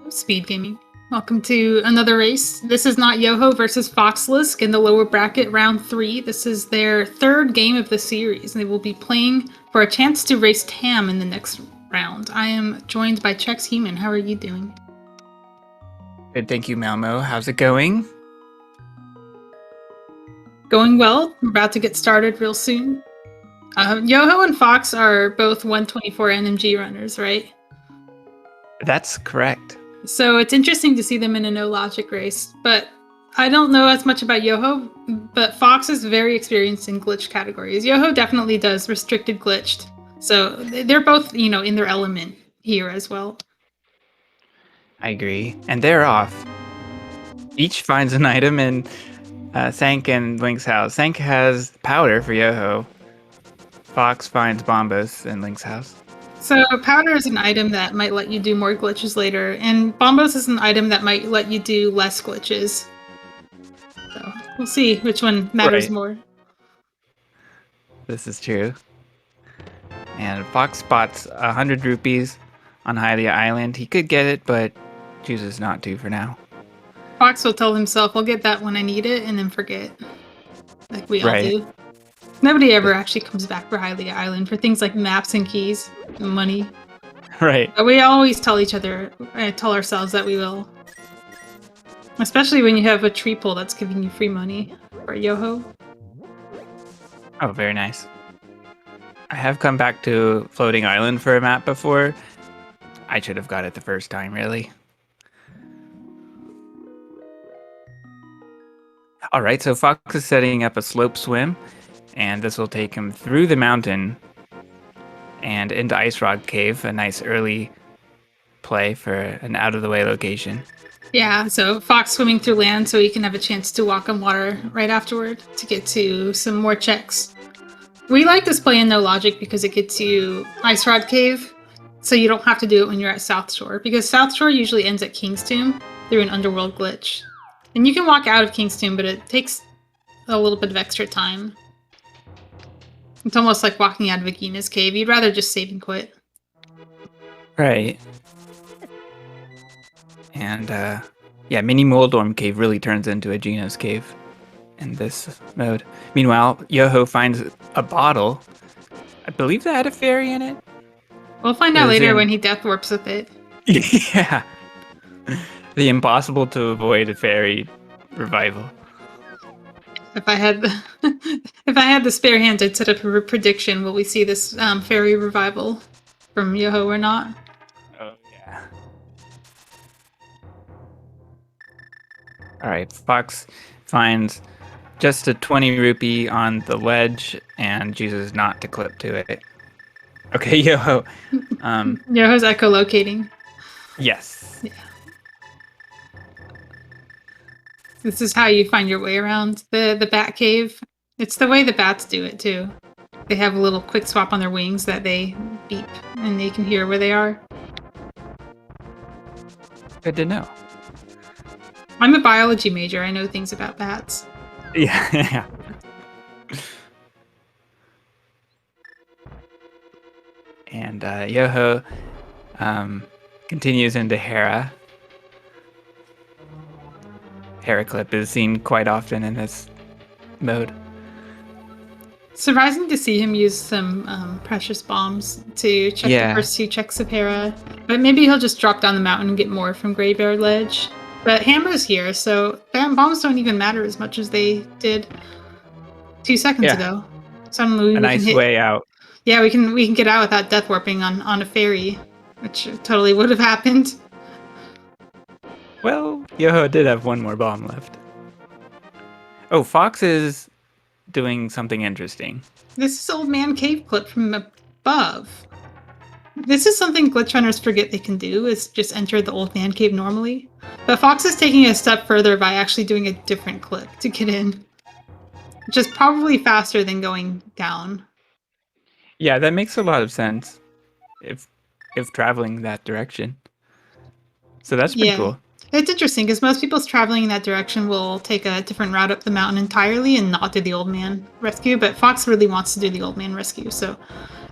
SpeedGaming. Welcome to another race. This is not Yoho versus FoxLisk in the lower bracket round 3. This is their third game of the series, and they will be playing for a chance to race Tam in the next round. I am joined by Chex Human. How are you doing? Good, thank you, Malmo. How's it going? Going well. We're about to get started real soon. Yoho and Fox are both 124 NMG runners, right? That's correct. So it's interesting to see them in a no logic race, but I don't know as much about Yoho, but Fox is very experienced in glitch categories. Yoho definitely does restricted glitched. So they're both, in their element here as well. I agree. And they're off. Each finds an item in Sank and Link's house. Sank has powder for Yoho. Fox finds Bombos in Link's house. So powder is an item that might let you do more glitches later, and Bombos is an item that might let you do less glitches. So we'll see which one matters more. This is true. And Fox spots 100 rupees on Hylia Island. He could get it, but chooses not to for now. Fox will tell himself, I'll get that when I need it, and then forget. Like we all do. Nobody ever actually comes back for Hylia Island for things like maps and keys and money. Right. But we always tell ourselves that we will. Especially when you have a tree pull that's giving you free money for Yoho. Oh, very nice. I have come back to Floating Island for a map before. I should have got it the first time, really. All right, so Fox is setting up a slope swim, and this will take him through the mountain and into Ice Rod Cave, a nice early play for an out-of-the-way location. Yeah, so Fox swimming through land so he can have a chance to walk on water right afterward to get to some more checks. We like this play in No Logic because it gets you Ice Rod Cave, so you don't have to do it when you're at South Shore, because South Shore usually ends at King's Tomb through an underworld glitch. And you can walk out of King's Tomb, but it takes a little bit of extra time. It's almost like walking out of Agina's cave. You'd rather just save and quit. Right. And, yeah, Mini Moldorm Cave really turns into Agina's cave in this mode. Meanwhile, Yoho finds a bottle. I believe that had a fairy in it. We'll find out later when he death warps with it. Yeah. The impossible to avoid fairy revival. If I had the spare hands, I'd set up a prediction. Will we see this fairy revival from Yoho or not? Oh yeah. All right, Fox finds just a 20 rupee on the ledge and chooses not to clip to it. Okay, Yoho. Yoho's echolocating. Yes. Yeah. This is how you find your way around the bat cave. It's the way the bats do it, too. They have a little quick swap on their wings that they beep, and they can hear where they are. Good to know. I'm a biology major. I know things about bats. Yeah. And Yoho continues into Hera. Hera clip is seen quite often in this mode. Surprising to see him use some precious bombs to check the first 2 checks of Hera. But maybe he'll just drop down the mountain and get more from Graveyard Ledge. But Hammer's here, so bombs don't even matter as much as they did 2 seconds ago. Suddenly, a nice way out. Yeah, we can get out without death warping on a ferry, which totally would have happened. Well, Yoho did have one more bomb left. Oh, Fox is doing something interesting. This is Old Man Cave clip from above. This is something glitch runners forget they can do, is just enter the Old Man Cave normally. But Fox is taking it a step further by actually doing a different clip to get in. Which is probably faster than going down. Yeah, that makes a lot of sense if traveling that direction. So that's pretty cool. It's interesting because most people's traveling in that direction will take a different route up the mountain entirely and not do the Old Man rescue, but Fox really wants to do the Old Man rescue, so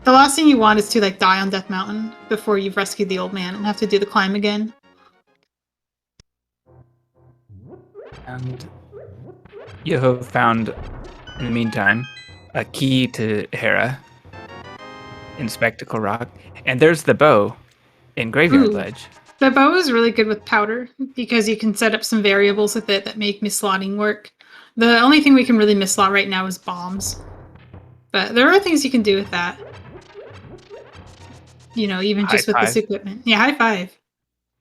the last thing you want is to die on Death Mountain before you've rescued the Old Man and have to do the climb again. And Yoho found, in the meantime, a key to Hera in Spectacle Rock. And there's the bow in Graveyard Ooh. Ledge. The bow is really good with powder because you can set up some variables with it that make mislotting work. The only thing we can really mislot right now is bombs. But there are things you can do with that. You know, even High just with this five. equipment. Yeah, high five.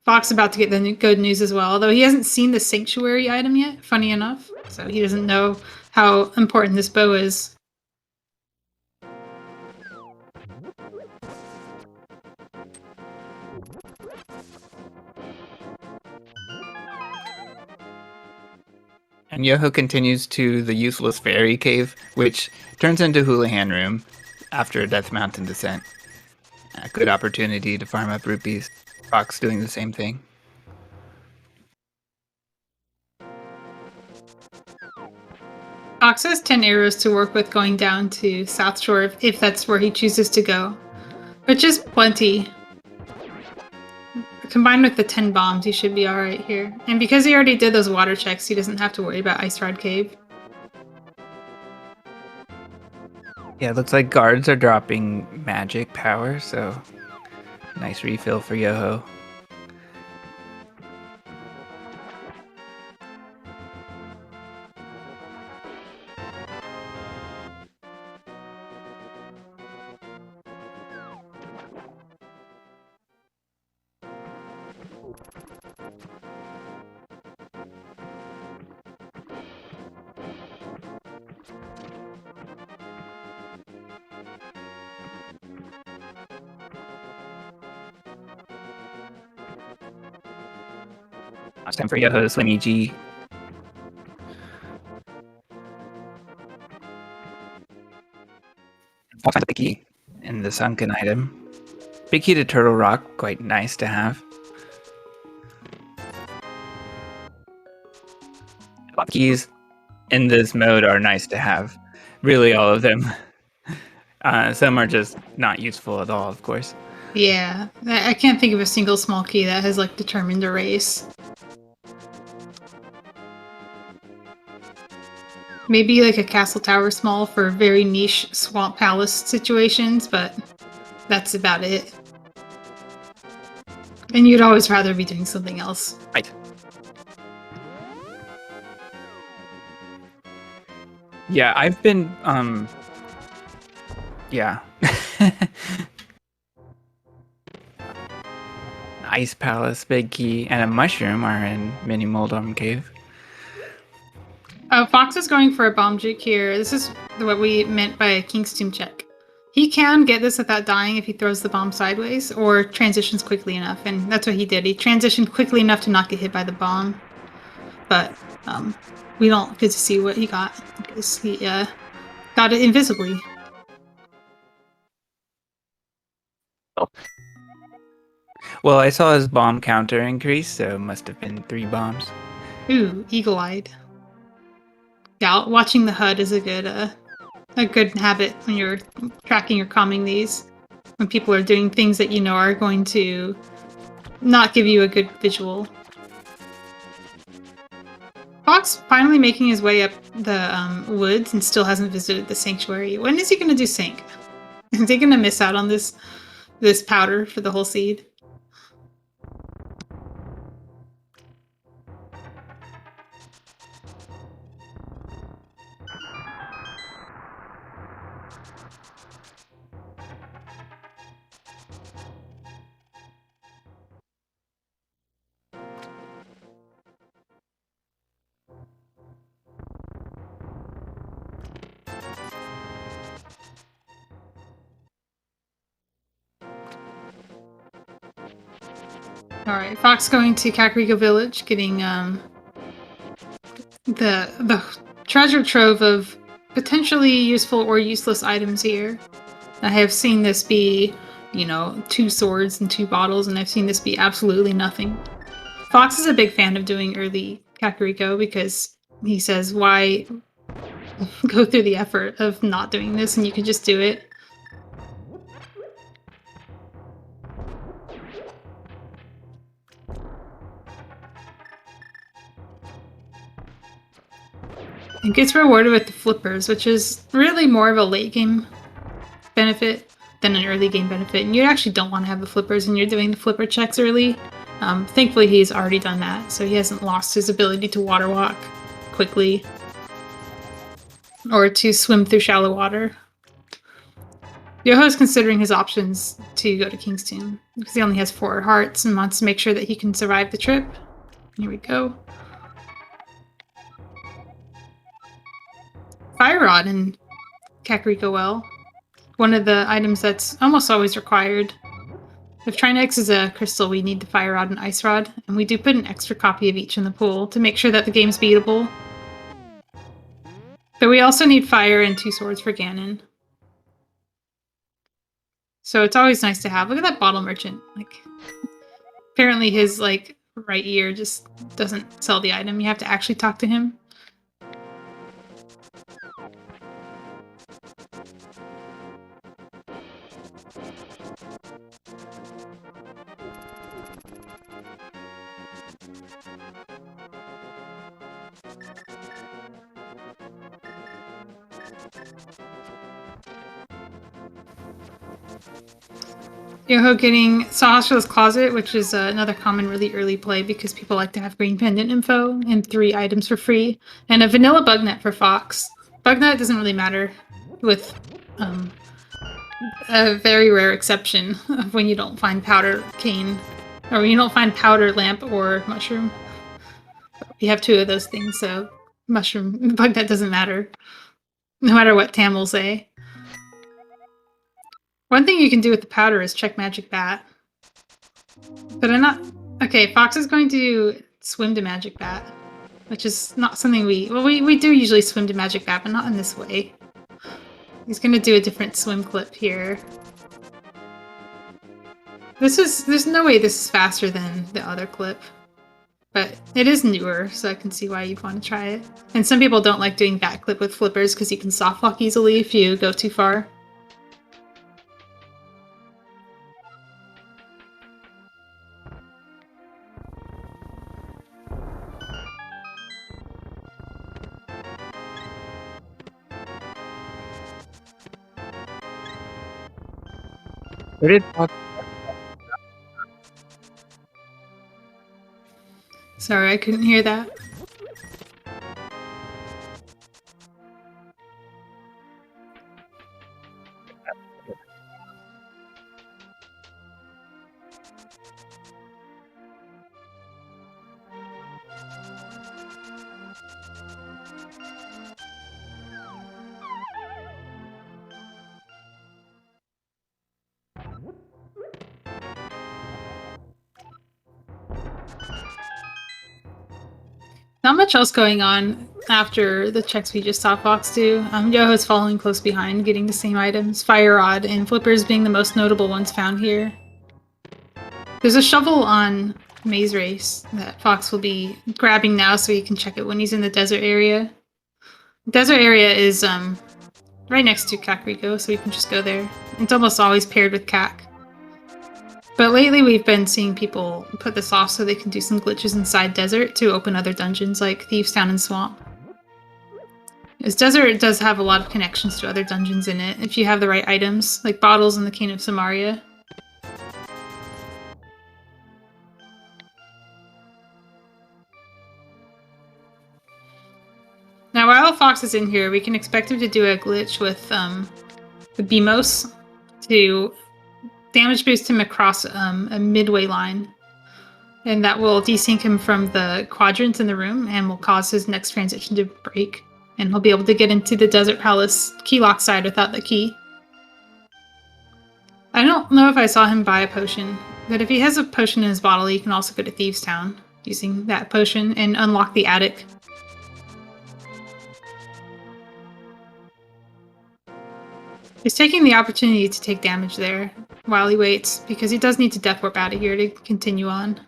Fox about to get the good news as well, although he hasn't seen the Sanctuary item yet, funny enough. So he doesn't know how important this bow is. And Yoho continues to the useless fairy cave, which turns into Houlihan Room after a Death Mountain descent. A good opportunity to farm up rupees. Fox doing the same thing. Fox has 10 arrows to work with going down to South Shore if that's where he chooses to go, which is plenty. Combined with the 10 bombs, he should be alright here. And because he already did those water checks, he doesn't have to worry about Ice Rod Cave. Yeah, it looks like guards are dropping magic power, so nice refill for Yoho. It's time for Yoho to swim EG. Fox finds the key in the sunken item. Big key to Turtle Rock, quite nice to have. A lot of keys in this mode are nice to have. Really, all of them. Some are just not useful at all, of course. Yeah, I can't think of a single small key that has like determined a race. Maybe like a castle tower small for very niche swamp palace situations, but that's about it. And you'd always rather be doing something else. Right. Yeah, I've been, yeah. Ice Palace, Big Key, and a Mushroom are in Mini Moldorm Cave. Fox is going for a bomb juke here. This is what we meant by a King's Tomb check. He can get this without dying if he throws the bomb sideways or transitions quickly enough, and that's what he did. He transitioned quickly enough to not get hit by the bomb. But we don't get to see what he got because he got it invisibly. Well, I saw his bomb counter increase, so it must have been 3 bombs. Ooh, eagle-eyed. Yeah, watching the HUD is a good habit when you're tracking or calming these. When people are doing things that you know are going to not give you a good visual. Fox finally making his way up the woods and still hasn't visited the sanctuary. When is he going to do sync? Is he going to miss out on this powder for the whole seed? Alright, Fox going to Kakariko Village, getting the treasure trove of potentially useful or useless items here. I have seen this be, 2 swords and 2 bottles, and I've seen this be absolutely nothing. Fox is a big fan of doing early Kakariko because he says, why go through the effort of not doing this and you can just do it? It gets rewarded with the flippers, which is really more of a late game benefit than an early game benefit. And you actually don't want to have the flippers and you're doing the flipper checks early. Thankfully, he's already done that, so he hasn't lost his ability to water walk quickly or to swim through shallow water. Yoho is considering his options to go to King's Tomb because he only has 4 hearts and wants to make sure that he can survive the trip. Here we go. Fire Rod in Kakariko Well. One of the items that's almost always required. If Trinex is a crystal, we need the Fire Rod and Ice Rod, and we do put an extra copy of each in the pool to make sure that the game's beatable. But we also need Fire and 2 swords for Ganon. So it's always nice to have. Look at that bottle merchant. Like, apparently his like right ear just doesn't sell the item. You have to actually talk to him. Yoho getting Sahasra's Closet, which is another common really early play because people like to have green pendant info and 3 items for free, and a vanilla bug net for Fox. Bug net doesn't really matter with a very rare exception of when you don't find powder cane, or when you don't find powder lamp or mushroom. You have 2 of those things, so mushroom bug net doesn't matter, no matter what Tam will say. One thing you can do with the powder is check Magic Bat. But I'm not... Okay, Fox is going to swim to Magic Bat, which is not something we... Well, we do usually swim to Magic Bat, but not in this way. He's going to do a different swim clip here. There's no way this is faster than the other clip. But it is newer, so I can see why you'd want to try it. And some people don't like doing that clip with flippers because you can soft walk easily if you go too far. Where did Fox? Sorry, I couldn't hear that. Not much else going on after the checks we just saw Fox do. Yoho's following close behind, getting the same items, Fire Rod and Flippers being the most notable ones found here. There's a shovel on Maze Race that Fox will be grabbing now so he can check it when he's in the desert area. The desert area is right next to Kakariko, so we can just go there. It's almost always paired with Kak. But lately we've been seeing people put this off so they can do some glitches inside desert to open other dungeons like Thieves Town and Swamp. This desert does have a lot of connections to other dungeons in it if you have the right items, like bottles and the Cane of Samaria. Now while Fox is in here, we can expect him to do a glitch with the Beamos to damage boost him across a midway line, and that will desync him from the quadrants in the room and will cause his next transition to break, and he'll be able to get into the Desert Palace key lock side without the key. I don't know if I saw him buy a potion, but if he has a potion in his bottle, he can also go to Thieves Town using that potion and unlock the attic. He's taking the opportunity to take damage there while he waits, because he does need to death warp out of here to continue on.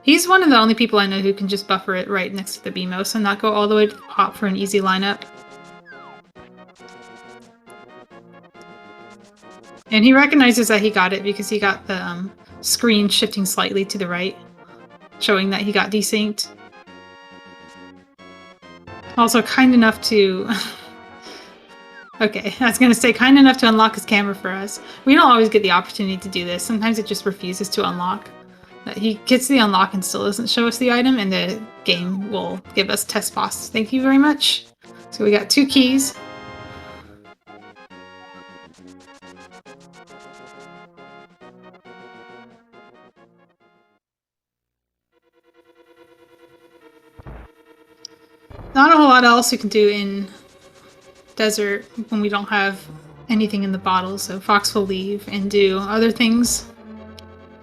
He's one of the only people I know who can just buffer it right next to the Beamos and not go all the way to the top for an easy lineup. And he recognizes that he got it because he got the screen shifting slightly to the right, showing that he got desynced. Also kind enough to... Okay, I was going to say kind enough to unlock his camera for us. We don't always get the opportunity to do this. Sometimes it just refuses to unlock. He gets the unlock and still doesn't show us the item, and the game will give us test boss. Thank you very much. So we got 2 keys. Not a whole lot else you can do in desert when we don't have anything in the bottle, so Fox will leave and do other things.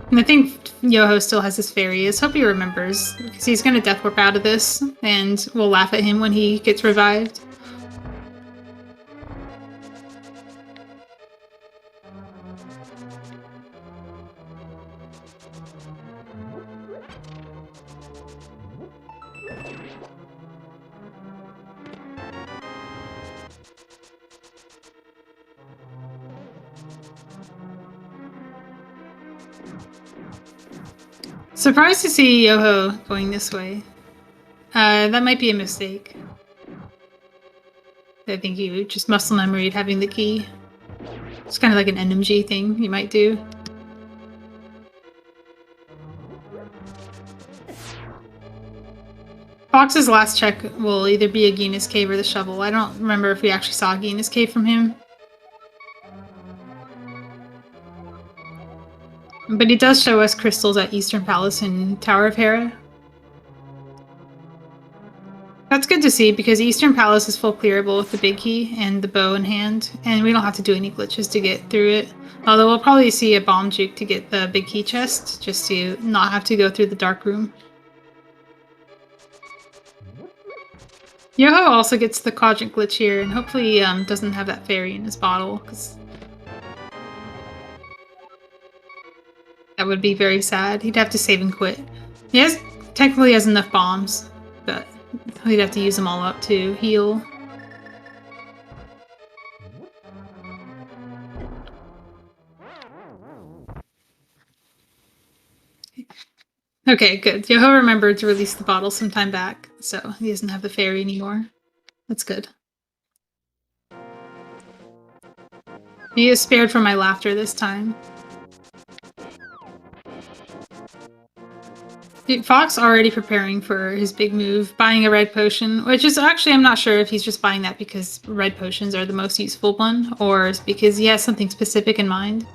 And I think Yoho still has his fairy. Let's hope he remembers, because he's going to death warp out of this, and we'll laugh at him when he gets revived. Surprised to see Yoho going this way. That might be a mistake. I think you just muscle memoried having the key. It's kind of like an NMG thing you might do. Fox's last check will either be a Gina's Cave or the shovel. I don't remember if we actually saw Gina's Cave from him. But he does show us crystals at Eastern Palace and Tower of Hera. That's good to see, because Eastern Palace is full clearable with the big key and the bow in hand, and we don't have to do any glitches to get through it. Although we'll probably see a bomb juke to get the big key chest, just to not have to go through the dark room. Yoho also gets the quadrant glitch here, and hopefully doesn't have that fairy in his bottle, because that would be very sad. He'd have to save and quit. He technically has enough bombs, but he'd have to use them all up to heal. Okay, good. Yoho remembered to release the bottle some time back, so he doesn't have the fairy anymore. That's good. He is spared from my laughter this time. Fox already preparing for his big move, buying a red potion, which is actually, I'm not sure if he's just buying that because red potions are the most useful one, or because he has something specific in mind.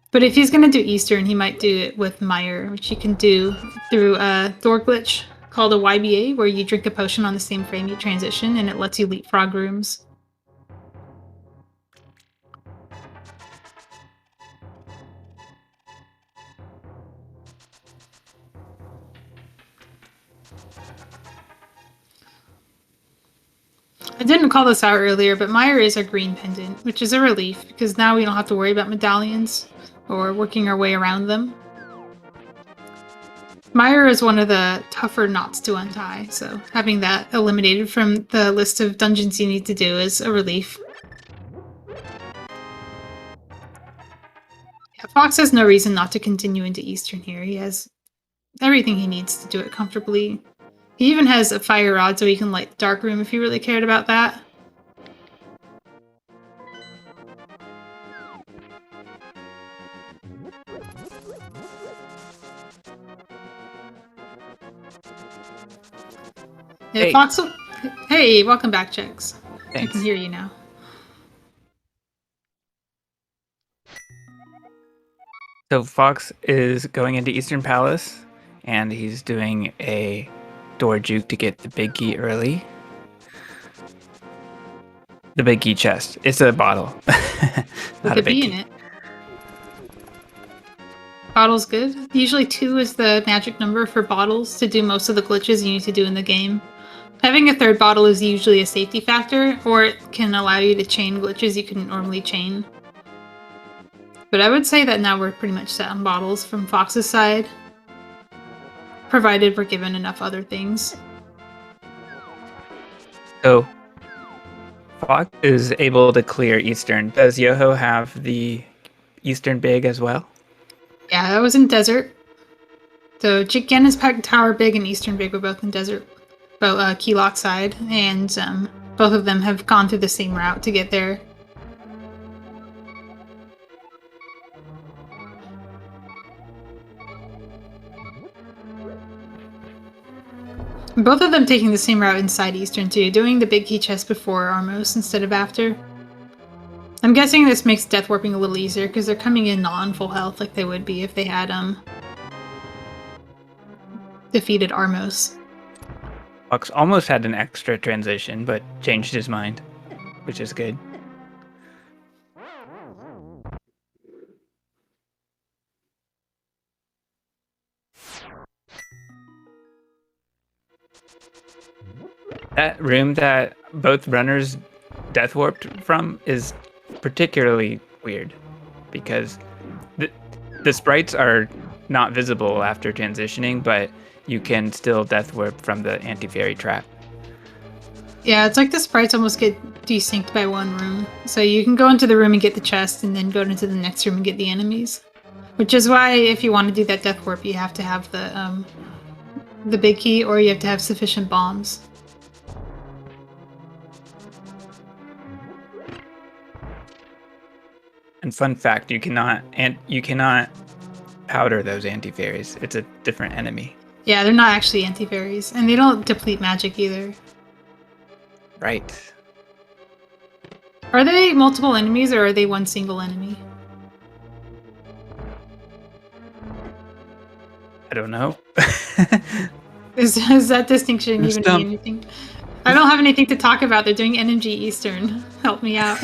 But if he's going to do Eastern, he might do it with Meyer, which you can do through a Thor glitch called a YBA, where you drink a potion on the same frame you transition, and it lets you leapfrog rooms. I didn't call this out earlier, but Meyer is our green pendant, which is a relief, because now we don't have to worry about medallions or working our way around them. Meyer is one of the tougher knots to untie, so having that eliminated from the list of dungeons you need to do is a relief. Yeah, Fox has no reason not to continue into Eastern here. He has everything he needs to do it comfortably. He even has a fire rod so he can light the dark room if he really cared about that. Hey. Fox will... Hey, welcome back, Chex. Thanks. I can hear you now. So Fox is going into Eastern Palace, and he's doing a door juke to get the big key early. The big key chest. It's a bottle. Not a big key. In it. Bottle's good. Usually 2 is the magic number for bottles to do most of the glitches you need to do in the game. Having a third bottle is usually a safety factor, or it can allow you to chain glitches you couldn't normally chain. But I would say that now we're pretty much set on bottles from Fox's side, provided we're given enough other things. So Fox is able to clear Eastern. Does Yoho have the Eastern big as well? Yeah, that was in Desert. So Jigana's Tower Big and Eastern Big were both in Desert. Key Lock side, and both of them have gone through the same route to get there. Both of them taking the same route inside Eastern too, doing the big key chest before Armos instead of after. I'm guessing this makes death warping a little easier because they're coming in not on full health like they would be if they had defeated Armos. Fox almost had an extra transition, but changed his mind, which is good. That room that both runners death warped from is particularly weird because the sprites are not visible after transitioning, but you can still death warp from the anti-fairy trap. Yeah, it's like the sprites almost get desynced by one room. So you can go into the room and get the chest and then go into the next room and get the enemies. Which is why if you want to do that death warp, you have to have the big key or you have to have sufficient bombs. And fun fact, you cannot powder those anti-fairies. It's a different enemy. Yeah, they're not actually anti-fairies, and they don't deplete magic either. Right. Are they multiple enemies or are they one single enemy? I don't know. Is that distinction even mean anything? I don't have anything to talk about. They're doing NMG Eastern. Help me out.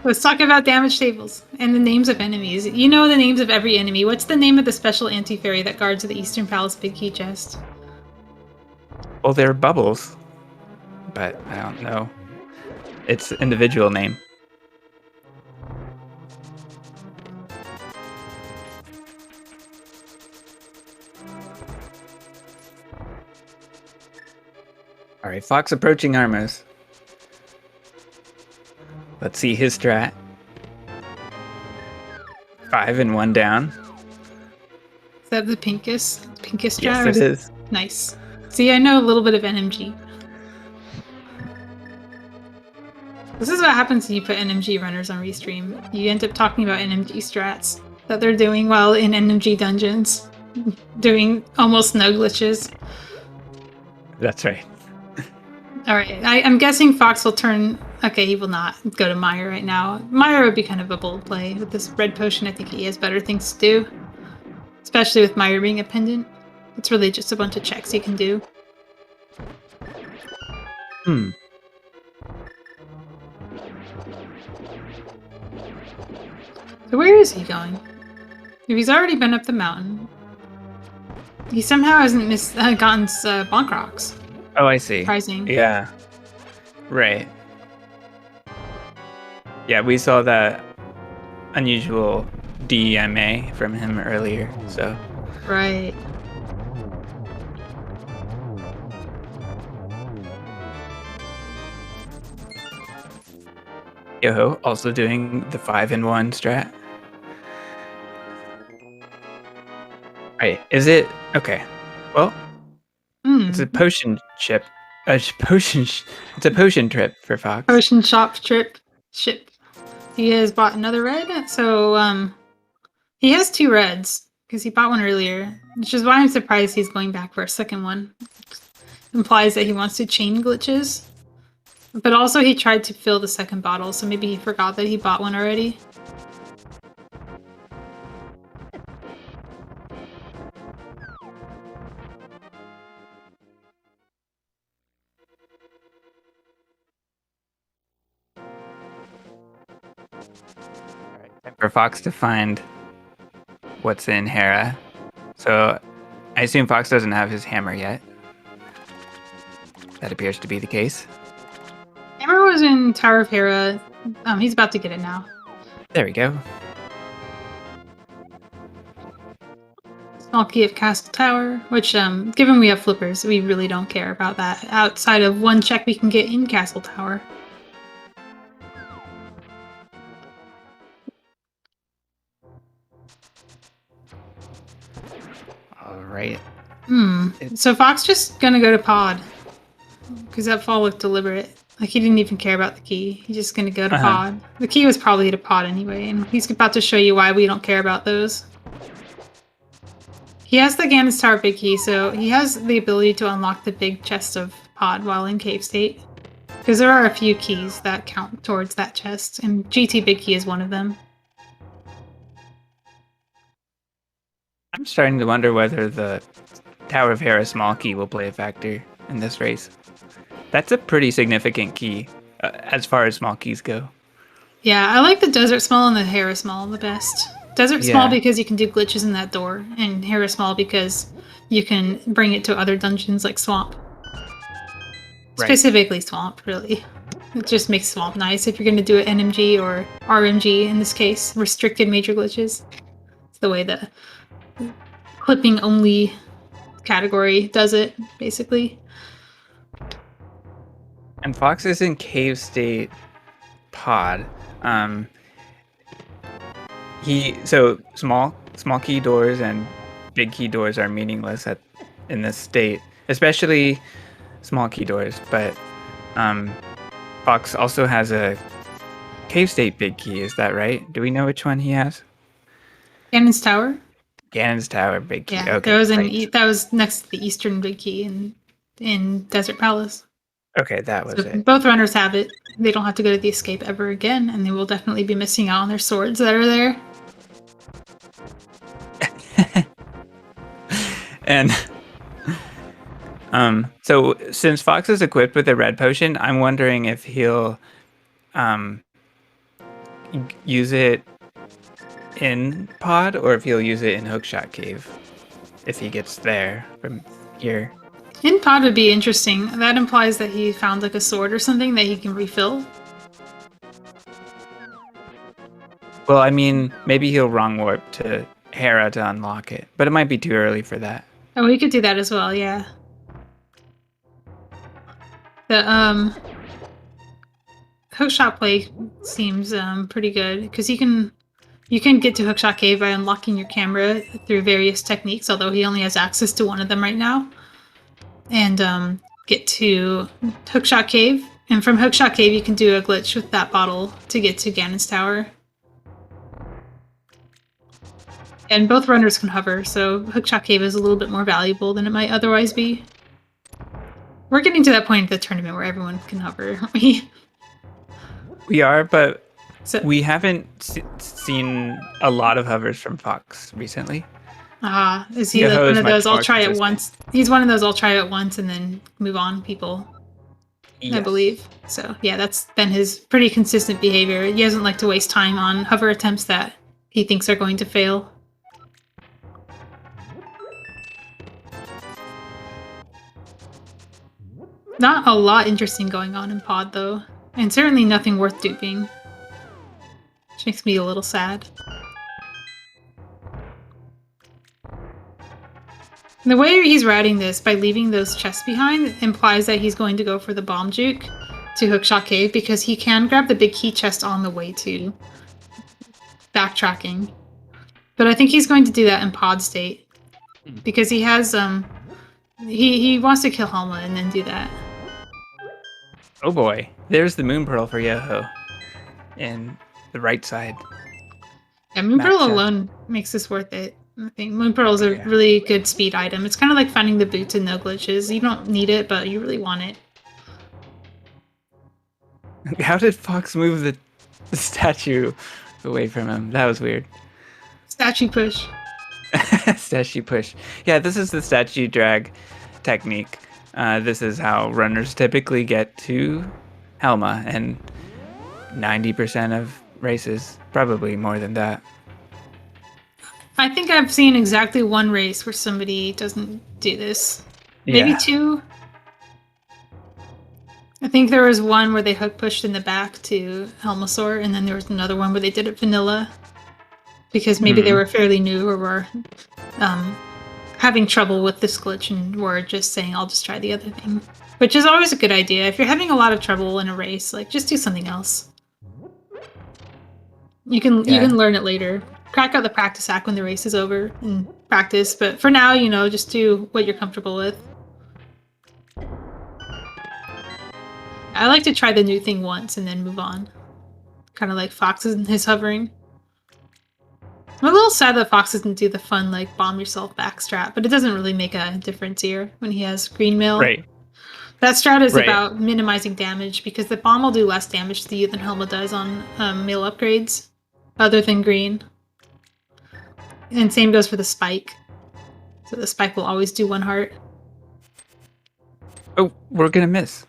Let's talk about damage tables and the names of enemies. You know the names of every enemy. What's the name of the special anti-fairy that guards the Eastern Palace Big Key Chest? Well, they're bubbles, but I don't know. It's an individual name. All right, Fox approaching Armos. Let's see his strat. 5 and 1 down. Is that the pinkest strat? Yes, it is. Nice. See, I know a little bit of NMG. This is what happens when you put NMG runners on Restream. You end up talking about NMG strats that they're doing while in NMG dungeons. Doing almost no glitches. That's right. Alright, I'm guessing Fox will turn... Okay, he will not go to Meyer right now. Meyer would be kind of a bold play. With this red potion, I think he has better things to do. Especially with Meyer being a pendant. It's really just a bunch of checks he can do. So where is he going? If he's already been up the mountain, he somehow hasn't gotten bonk rocks. Oh, I see. Surprising. Yeah. Right. Yeah, we saw that unusual DMA from him earlier, so. Right. Yoho also doing the 5 and 1 strat. Right, is it? Okay. Well, it's a potion chip. It's a potion trip for Fox. Potion ship. He has bought another red, so he has 2 reds because he bought one earlier, which is why I'm surprised he's going back for a second one. Implies that he wants to chain glitches, but also he tried to fill the second bottle, so maybe he forgot that he bought one already. For Fox to find what's in Hera. So I assume Fox doesn't have his hammer yet. That appears to be the case. Hammer was in Tower of Hera. He's about to get it now. There we go. Small key of Castle Tower, which, given we have flippers, we really don't care about that. Outside of one check we can get in Castle Tower. All right. So Fox just gonna go to pod. Because that fall looked deliberate. Like he didn't even care about the key. He's just gonna go to pod. The key was probably to pod anyway, and he's about to show you why we don't care about those. He has the Ganon's Tower big key, so he has the ability to unlock the big chest of pod while in cave state. Because there are a few keys that count towards that chest, and GT big key is one of them. I'm starting to wonder whether the Tower of Hera small key will play a factor in this race. That's a pretty significant key as far as small keys go. Yeah, I like the Desert Small and the Hera Small the best. Desert Small because you can do glitches in that door, and Hera Small because you can bring it to other dungeons like Swamp. Right. Specifically Swamp, really. It just makes Swamp nice if you're going to do it NMG or RMG in this case, restricted major glitches. It's the way the clipping only category does it, basically. And Fox is in cave state pod. So small key doors and big key doors are meaningless in this state, especially small key doors. But Fox also has a cave state big key. Is that right? Do we know which one he has? Ganon's Tower. Ganon's Tower big key. Yeah, okay, that was next to the Eastern big key in Desert Palace. Okay, that was it. Both runners have it. They don't have to go to the escape ever again, and they will definitely be missing out on their swords that are there. And so since Fox is equipped with a red potion, I'm wondering if he'll use it in pod or if he'll use it in Hookshot Cave if he gets there from here. In pod would be interesting. That implies that he found like a sword or something that he can refill. Well, I mean, maybe he'll wrong warp to Hera to unlock it, but it might be too early for that. Oh, he could do that as well, yeah. The hookshot play seems pretty good because you can get to Hookshot Cave by unlocking your camera through various techniques, although he only has access to one of them right now. And get to Hookshot Cave. And from Hookshot Cave, you can do a glitch with that bottle to get to Ganon's Tower. And both runners can hover, so Hookshot Cave is a little bit more valuable than it might otherwise be. We're getting to that point of the tournament where everyone can hover, aren't we? We are, but we haven't seen a lot of hovers from Fox recently. Is he like one of those I'll try it once? He's one of those I'll try it once and then move on people, yes. I believe. So yeah, that's been his pretty consistent behavior. He doesn't like to waste time on hover attempts that he thinks are going to fail. Not a lot interesting going on in pod though, and certainly nothing worth duping, which makes me a little sad. The way he's routing this, by leaving those chests behind, implies that he's going to go for the bomb juke to Hookshot Cave, because he can grab the big key chest on the way to backtracking. But I think he's going to do that in pod state, because he has, he wants to kill Helma and then do that. Oh boy, there's the Moon Pearl for Yoho in the right side. Yeah, Moon Pearl alone makes this worth it. I think Moon Pearl is a really good speed item. It's kind of like finding the boots in no glitches. You don't need it, but you really want it. How did Fox move the statue away from him? That was weird. Statue push. Statue push. Yeah, this is the statue drag technique. This is how runners typically get to Helma, and 90% of races, probably more than that. I think I've seen exactly one race where somebody doesn't do this. Maybe two. I think there was one where they hook pushed in the back to Helmasaur, and then there was another one where they did it vanilla. Because maybe they were fairly new or were having trouble with this glitch and were just saying, I'll just try the other thing. Which is always a good idea. If you're having a lot of trouble in a race, like, just do something else. You can learn it later. Crack out the practice hack when the race is over and practice, but for now, just do what you're comfortable with. I like to try the new thing once and then move on. Kind of like Fox and his hovering. I'm a little sad that Fox doesn't do the fun, like, bomb yourself backstrap, but it doesn't really make a difference here when he has green mail. Right. That strat is Right. about minimizing damage because the bomb will do less damage to you than Helma does on mail upgrades, other than green. And same goes for the spike. So the spike will always do 1 heart. Oh, we're gonna miss.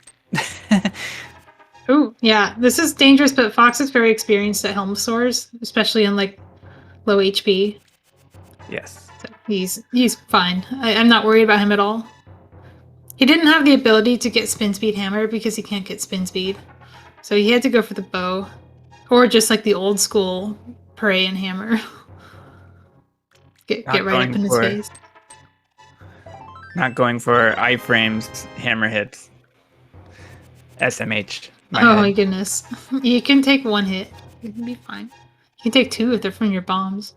Ooh, yeah, this is dangerous, but Fox is very experienced at Helm sores, especially in like low HP. Yes. So he's fine. I'm not worried about him at all. He didn't have the ability to get spin speed hammer because he can't get spin speed. So he had to go for the bow. Or just like the old school prey and hammer. Get right up in his face. Not going for iframes, hammer hits. SMH. My goodness. You can take 1 hit. You can be fine. You can take 2 if they're from your bombs.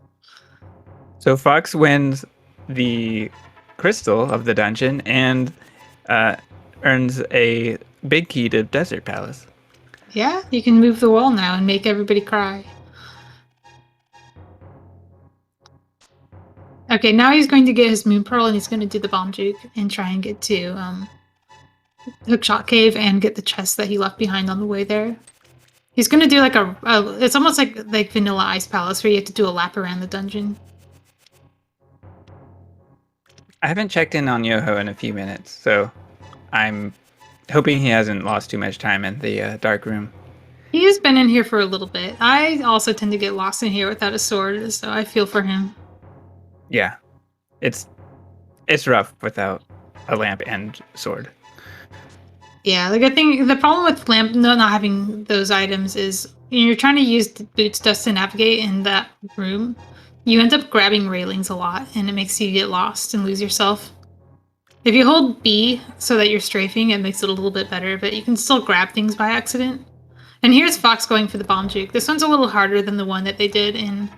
So Fox wins the crystal of the dungeon and earns a big key to Desert Palace. Yeah, you can move the wall now and make everybody cry. Okay, now he's going to get his Moon Pearl and he's going to do the Bomb Juke and try and get to Hookshot Cave and get the chest that he left behind on the way there. He's going to do like it's almost like Vanilla Ice Palace where you have to do a lap around the dungeon. I haven't checked in on Yoho in a few minutes, so I'm hoping he hasn't lost too much time in the dark room. He has been in here for a little bit. I also tend to get lost in here without a sword, so I feel for him. Yeah, it's rough without a lamp and sword. Yeah, like I think the problem with lamp not having those items is you're trying to use boots dust to navigate in that room. You end up grabbing railings a lot, and it makes you get lost and lose yourself. If you hold B so that you're strafing, it makes it a little bit better, but you can still grab things by accident. And here's Fox going for the Bomb Juke. This one's a little harder than the one that they did in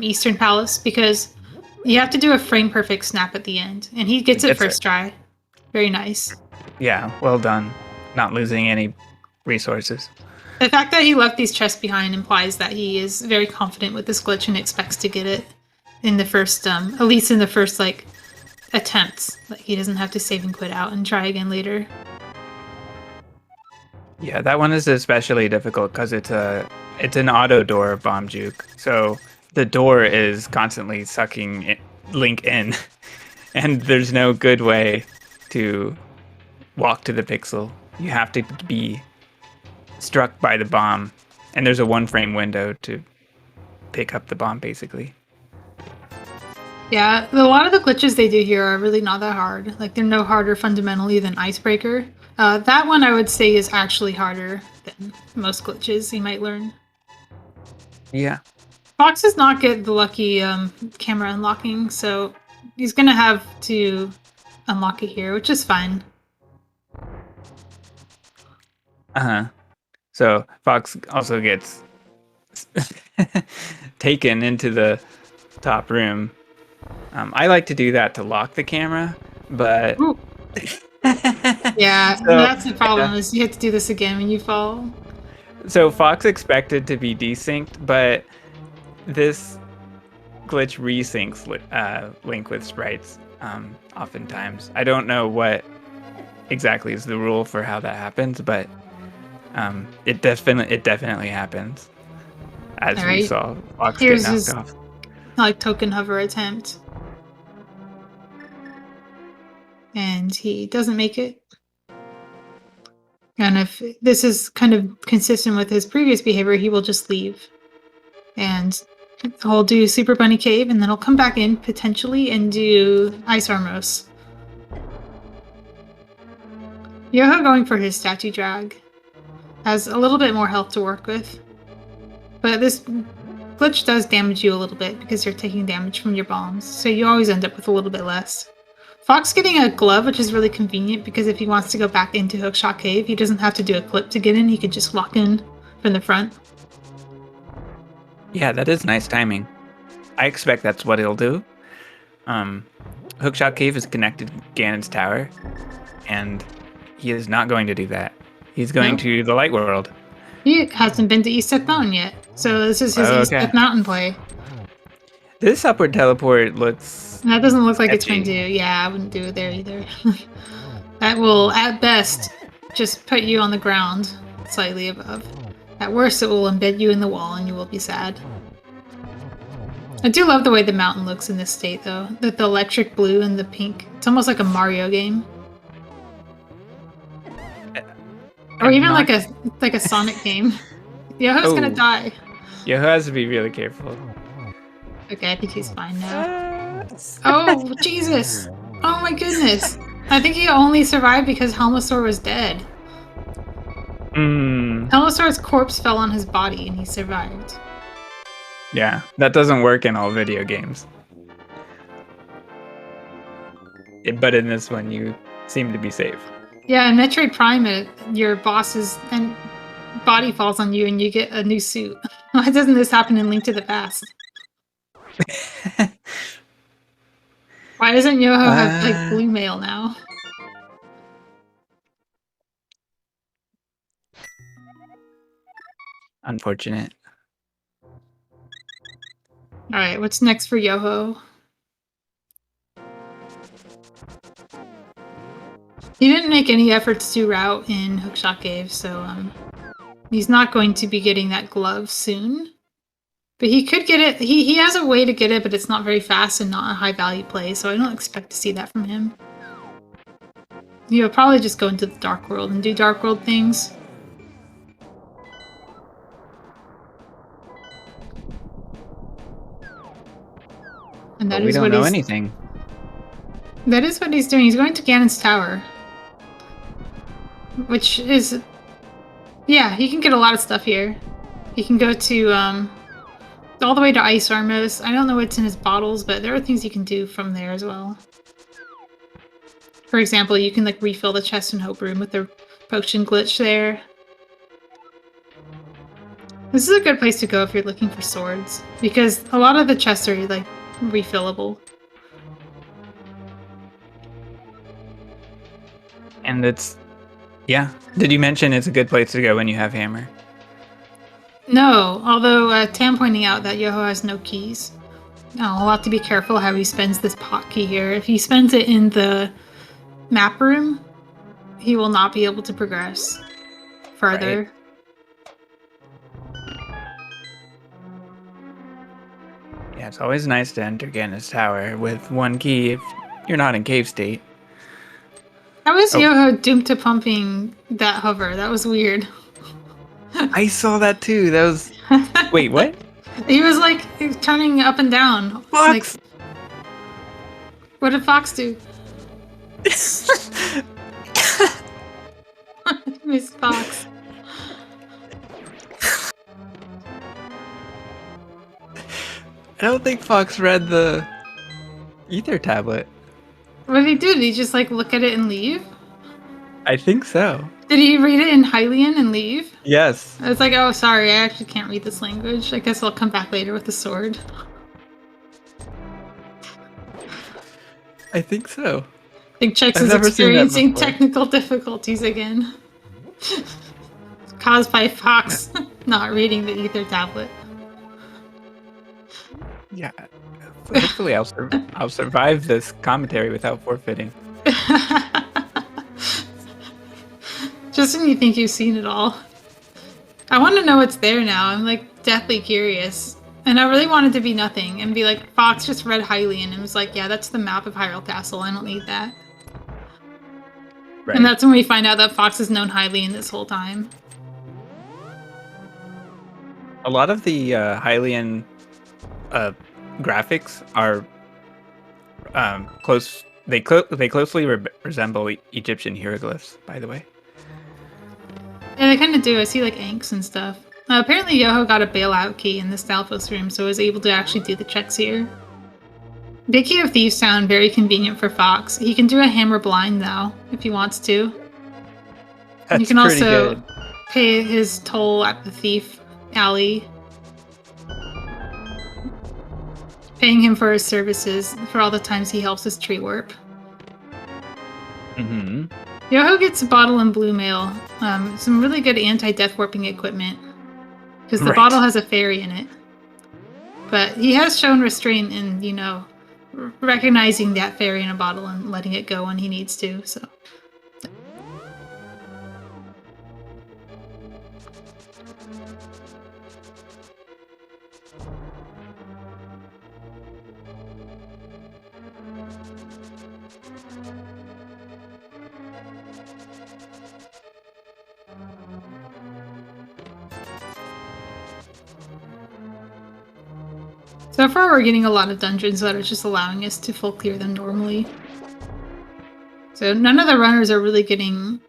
Eastern Palace because you have to do a frame-perfect snap at the end, and he gets it first try. Very nice. Yeah, well done. Not losing any resources. The fact that he left these chests behind implies that he is very confident with this glitch and expects to get it in the first, at least in the first, like, attempts. Like, he doesn't have to save and quit out and try again later. Yeah, that one is especially difficult because it's an auto door bomb juke. So the door is constantly sucking Link in, and there's no good way to walk to the pixel. You have to be struck by the bomb, and there's a 1 frame window to pick up the bomb, basically. Yeah, a lot of the glitches they do here are really not that hard. Like, they're no harder fundamentally than Icebreaker. That one I would say is actually harder than most glitches you might learn. Yeah. Fox does not get the lucky camera unlocking, so he's gonna have to unlock it here, which is fine. Uh-huh. So Fox also gets taken into the top room. I like to do that to lock the camera, but... Yeah, So, that's the problem, is you have to do this again when you fall. So Fox expected to be desynced, but this glitch resyncs Link with sprites oftentimes. I don't know what exactly is the rule for how that happens, but it definitely happens. As we saw Fox get knocked off. Like token hover attempt. And he doesn't make it. And if this is kind of consistent with his previous behavior, he will just leave. And he'll do Super Bunny Cave, and then he'll come back in, potentially, and do Ice Armos. Yoho going for his statue drag. Has a little bit more health to work with. But this glitch does damage you a little bit, because you're taking damage from your bombs, so you always end up with a little bit less. Fox getting a glove, which is really convenient, because if he wants to go back into Hookshot Cave, he doesn't have to do a clip to get in, he can just walk in from the front. Yeah, that is nice timing. I expect that's what he'll do. Hookshot Cave is connected to Ganon's tower, and he is not going to do that. He's going Nope. to the light world. He hasn't been to East Death Mountain yet, so this is his East Okay. Death Mountain play. This upward teleport looks... That doesn't look like it's going sketchy. to. Yeah, I wouldn't do it there either. That will, at best, just put you on the ground, slightly above. At worst, it will embed you in the wall, and you will be sad. I do love the way the mountain looks in this state, though. The electric blue and the pink. It's almost like a Mario game. Or even like a Sonic game. Yoho's gonna die. Yoho has to be really careful. Okay, I think he's fine now. Oh, Jesus! Oh my goodness! I think he only survived because Helmosaur was dead. Helmosaur's corpse fell on his body and he survived. Yeah, that doesn't work in all video games. But in this one, you seem to be safe. Yeah, in Metroid Prime, your boss's body falls on you and you get a new suit. Why doesn't this happen in Link to the Past? Why doesn't Yoho have like blue mail now? Unfortunate. Alright, what's next for Yoho? He didn't make any efforts to route in Hookshot Cave, so he's not going to be getting that glove soon. But he could get it. He has a way to get it, but it's not very fast and not a high value play, so I don't expect to see that from him. He'll probably just go into the Dark World and do Dark World things. And that But we is don't what know he's anything. That is what he's doing. He's going to Ganon's tower. Which is... Yeah, he can get a lot of stuff here. He can go to, all the way to Ice Armos. I don't know what's in his bottles, but there are things you can do from there as well. For example, you can, like, refill the chest in Hope Room with the potion glitch there. This is a good place to go if you're looking for swords, because a lot of the chests are, like, refillable. And it's... Yeah. Did you mention it's a good place to go when you have hammer? No, although Tam pointing out that Yoho has no keys. Oh, I'll have to be careful how he spends this pot key here. If he spends it in the map room, he will not be able to progress further. Right. Yeah, it's always nice to enter Ganon's tower with one key if you're not in cave state. How is Yoho doomed to pumping that hover? That was weird. I saw that too. That was... Wait, what? He was like turning up and down. Fox! Like, what did Fox do? Miss Fox. I don't think Fox read the ether tablet. What did he do? Did he just like look at it and leave? I think so. Did he read it in Hylian and leave? Yes. I was like, oh, sorry, I actually can't read this language. I guess I'll come back later with the sword. I think so. I think Chex I've is never seen that experiencing before. technical difficulties again. Caused by Fox not reading the ether tablet. Yeah. Hopefully I'll survive this commentary without forfeiting. Just when you think you've seen it all. I want to know what's there now. I'm like deathly curious. And I really wanted to be nothing and be like, Fox just read Hylian and was like, yeah, that's the map of Hyrule Castle. I don't need that. Right. And that's when we find out that Fox has known Hylian this whole time. A lot of the Hylian graphics are close. They closely resemble Egyptian hieroglyphs, by the way. Yeah, they kind of do. I see like inks and stuff. Apparently Yoho got a bailout key in the Stalfos room, so was able to actually do the checks here. Big Key of Thieves sound very convenient for Fox. He can do a hammer blind now, if he wants to. That's you can pretty also good. pay his toll at the Thief Alley. paying him for his services for all the times he helps us tree warp. Mm-hmm. Yoho gets a bottle and blue mail, some really good anti-death warping equipment, because the bottle has a fairy in it. But he has shown restraint in, you know, recognizing that fairy in a bottle and letting it go when he needs to, so... So far, we're getting a lot of dungeons that are just allowing us to full clear them normally. So none of the runners are really getting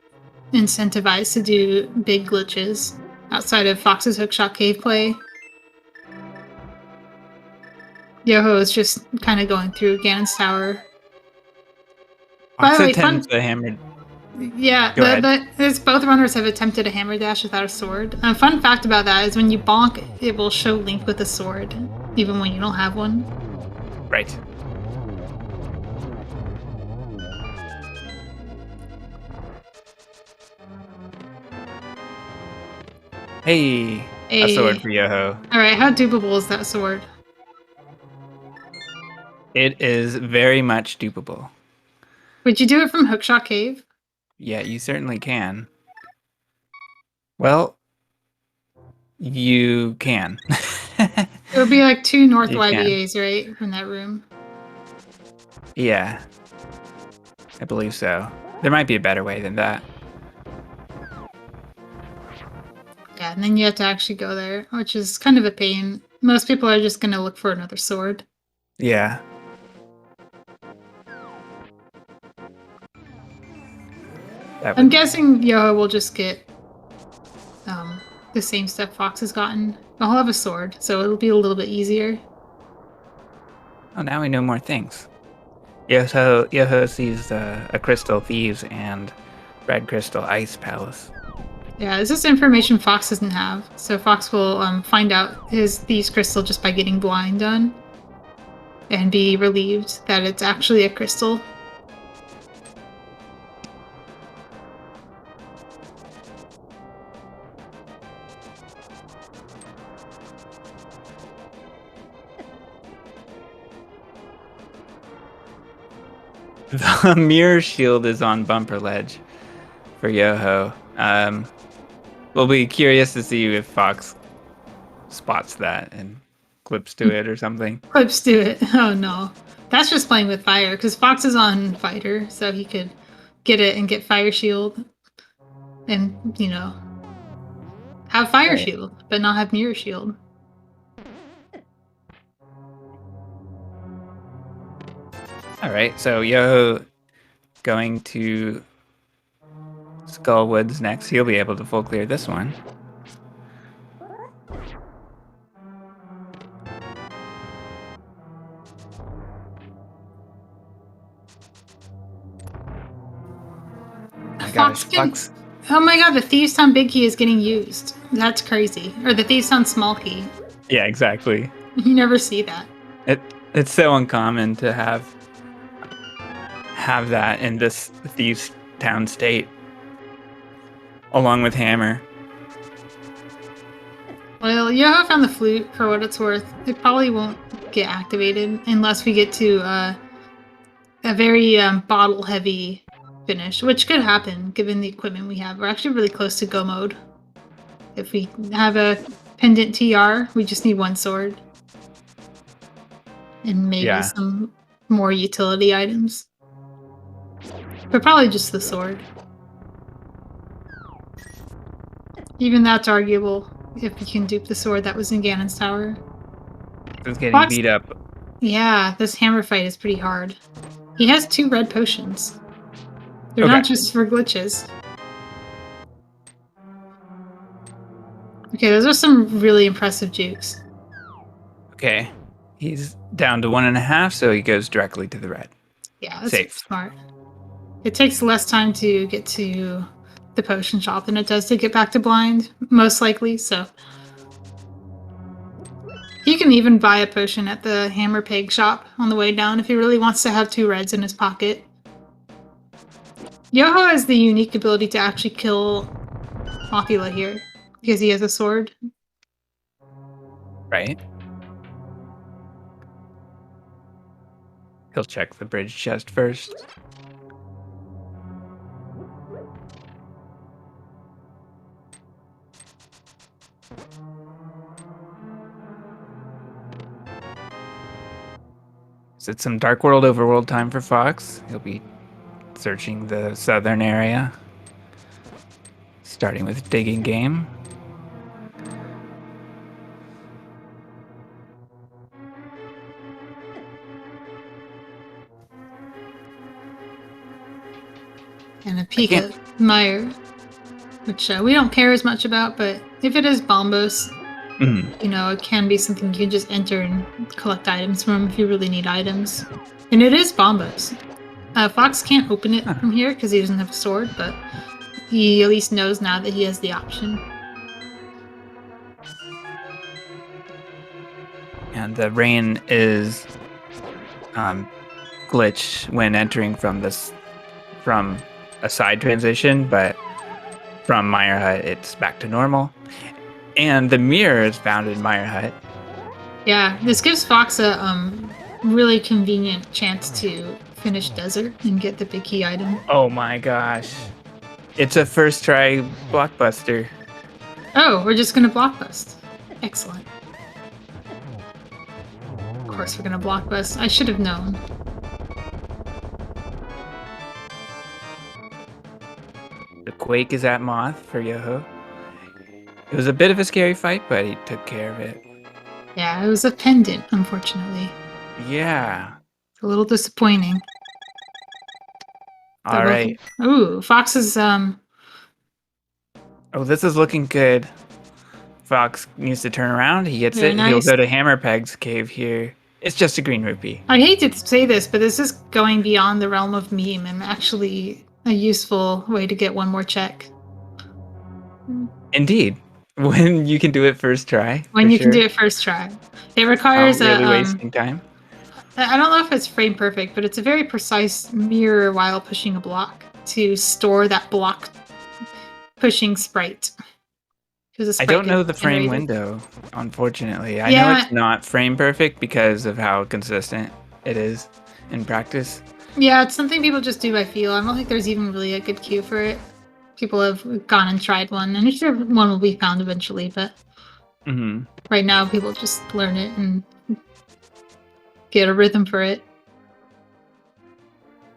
incentivized to do big glitches outside of Fox's Hookshot Cave play. Yoho is just kind of going through Ganon's Tower. By the way, both runners have attempted a hammer dash without a sword. A fun fact about that is when you bonk, it will show Link with a sword, even when you don't have one. Right. Hey, a sword for Yoho. Alright, how dupable is that sword? It is very much dupable. Would you do it from Hookshot Cave? Yeah, you certainly can. Well, you can. It would be like 2 North YBAs, right? From that room. Yeah. I believe so. There might be a better way than that. Yeah, and then you have to actually go there, which is kind of a pain. Most people are just going to look for another sword. Yeah. I'm guessing Yoho will just get the same stuff Fox has gotten. I'll have a sword, so it'll be a little bit easier. Oh, now we know more things. Yoho sees a Crystal Thieves and Red Crystal Ice Palace. Yeah, this is information Fox doesn't have. So Fox will find out his Thieves Crystal just by getting blind done. And be relieved that it's actually a crystal. The mirror shield is on Bumper Ledge for Yoho. We'll be curious to see if Fox spots that and clips to it or something. Clips to it. Oh no. That's just playing with fire, because Fox is on Fighter, so he could get it and get Fire Shield. And, you know, have Fire Shield, but not have Mirror Shield. Alright, so Yoho going to Skullwoods next. He'll be able to full clear this one. Fox. Oh my god, the Thieves Town big key is getting used. That's crazy. Or the Thieves Town small key. Yeah, exactly. You never see that. It's so uncommon to have that in this Thieves Town state, along with Hammer. Well, Yoho found the flute, for what it's worth. It probably won't get activated unless we get to a very bottle-heavy finish, which could happen given the equipment we have. We're actually really close to go mode. If we have a pendant TR, we just need one sword. And maybe some more utility items. But probably just the sword. Even that's arguable if you can dupe the sword that was in Ganon's Tower. It's getting beat up. Yeah, this hammer fight is pretty hard. He has 2 red potions. They're not just for glitches. Okay, those are some really impressive jukes. Okay. He's down to 1.5, so he goes directly to the red. Yeah, that's smart. It takes less time to get to the potion shop than it does to get back to blind, most likely, so... He can even buy a potion at the hammer peg shop on the way down if he really wants to have 2 reds in his pocket. Yoho has the unique ability to actually kill Mothula here because he has a sword. Right. He'll check the bridge chest first. So it's some Dark World overworld time for Fox. He'll be searching the southern area, starting with digging game. And a peek at Mire, which we don't care as much about, but if it is Bombos, you know, it can be something you can just enter and collect items from if you really need items. And it is Bombos. Fox can't open it from here because he doesn't have a sword, but he at least knows now that he has the option. And the rain is glitch when entering from a side transition, but from Mire Hut it's back to normal. And the mirror is found in Mire Hut. Yeah, this gives Fox a really convenient chance to finish Desert and get the big key item. Oh my gosh. It's a first try blockbuster. Oh, we're just gonna blockbust. Excellent. Of course we're gonna blockbust. I should have known. The Quake is at Moth for Yoho. It was a bit of a scary fight, but he took care of it. Yeah, it was a pendant, unfortunately. Yeah. It's a little disappointing. All right. Ooh, Fox is Oh, this is looking good. Fox needs to turn around. He gets it. Nice. He'll go to Hammerpeg's cave here. It's just a green rupee. I hate to say this, but this is going beyond the realm of meme and actually a useful way to get one more check. Indeed. When you can do it first try. When you can do it first try. It requires really wasting time. I don't know if it's frame perfect, but it's a very precise mirror while pushing a block to store that block pushing sprite. I don't know the frame window, unfortunately. I know it's not frame perfect because of how consistent it is in practice. Yeah, it's something people just do, I feel. I don't think there's even really a good cue for it. People have gone and tried one, and I'm sure one will be found eventually, but right now people just learn it and get a rhythm for it.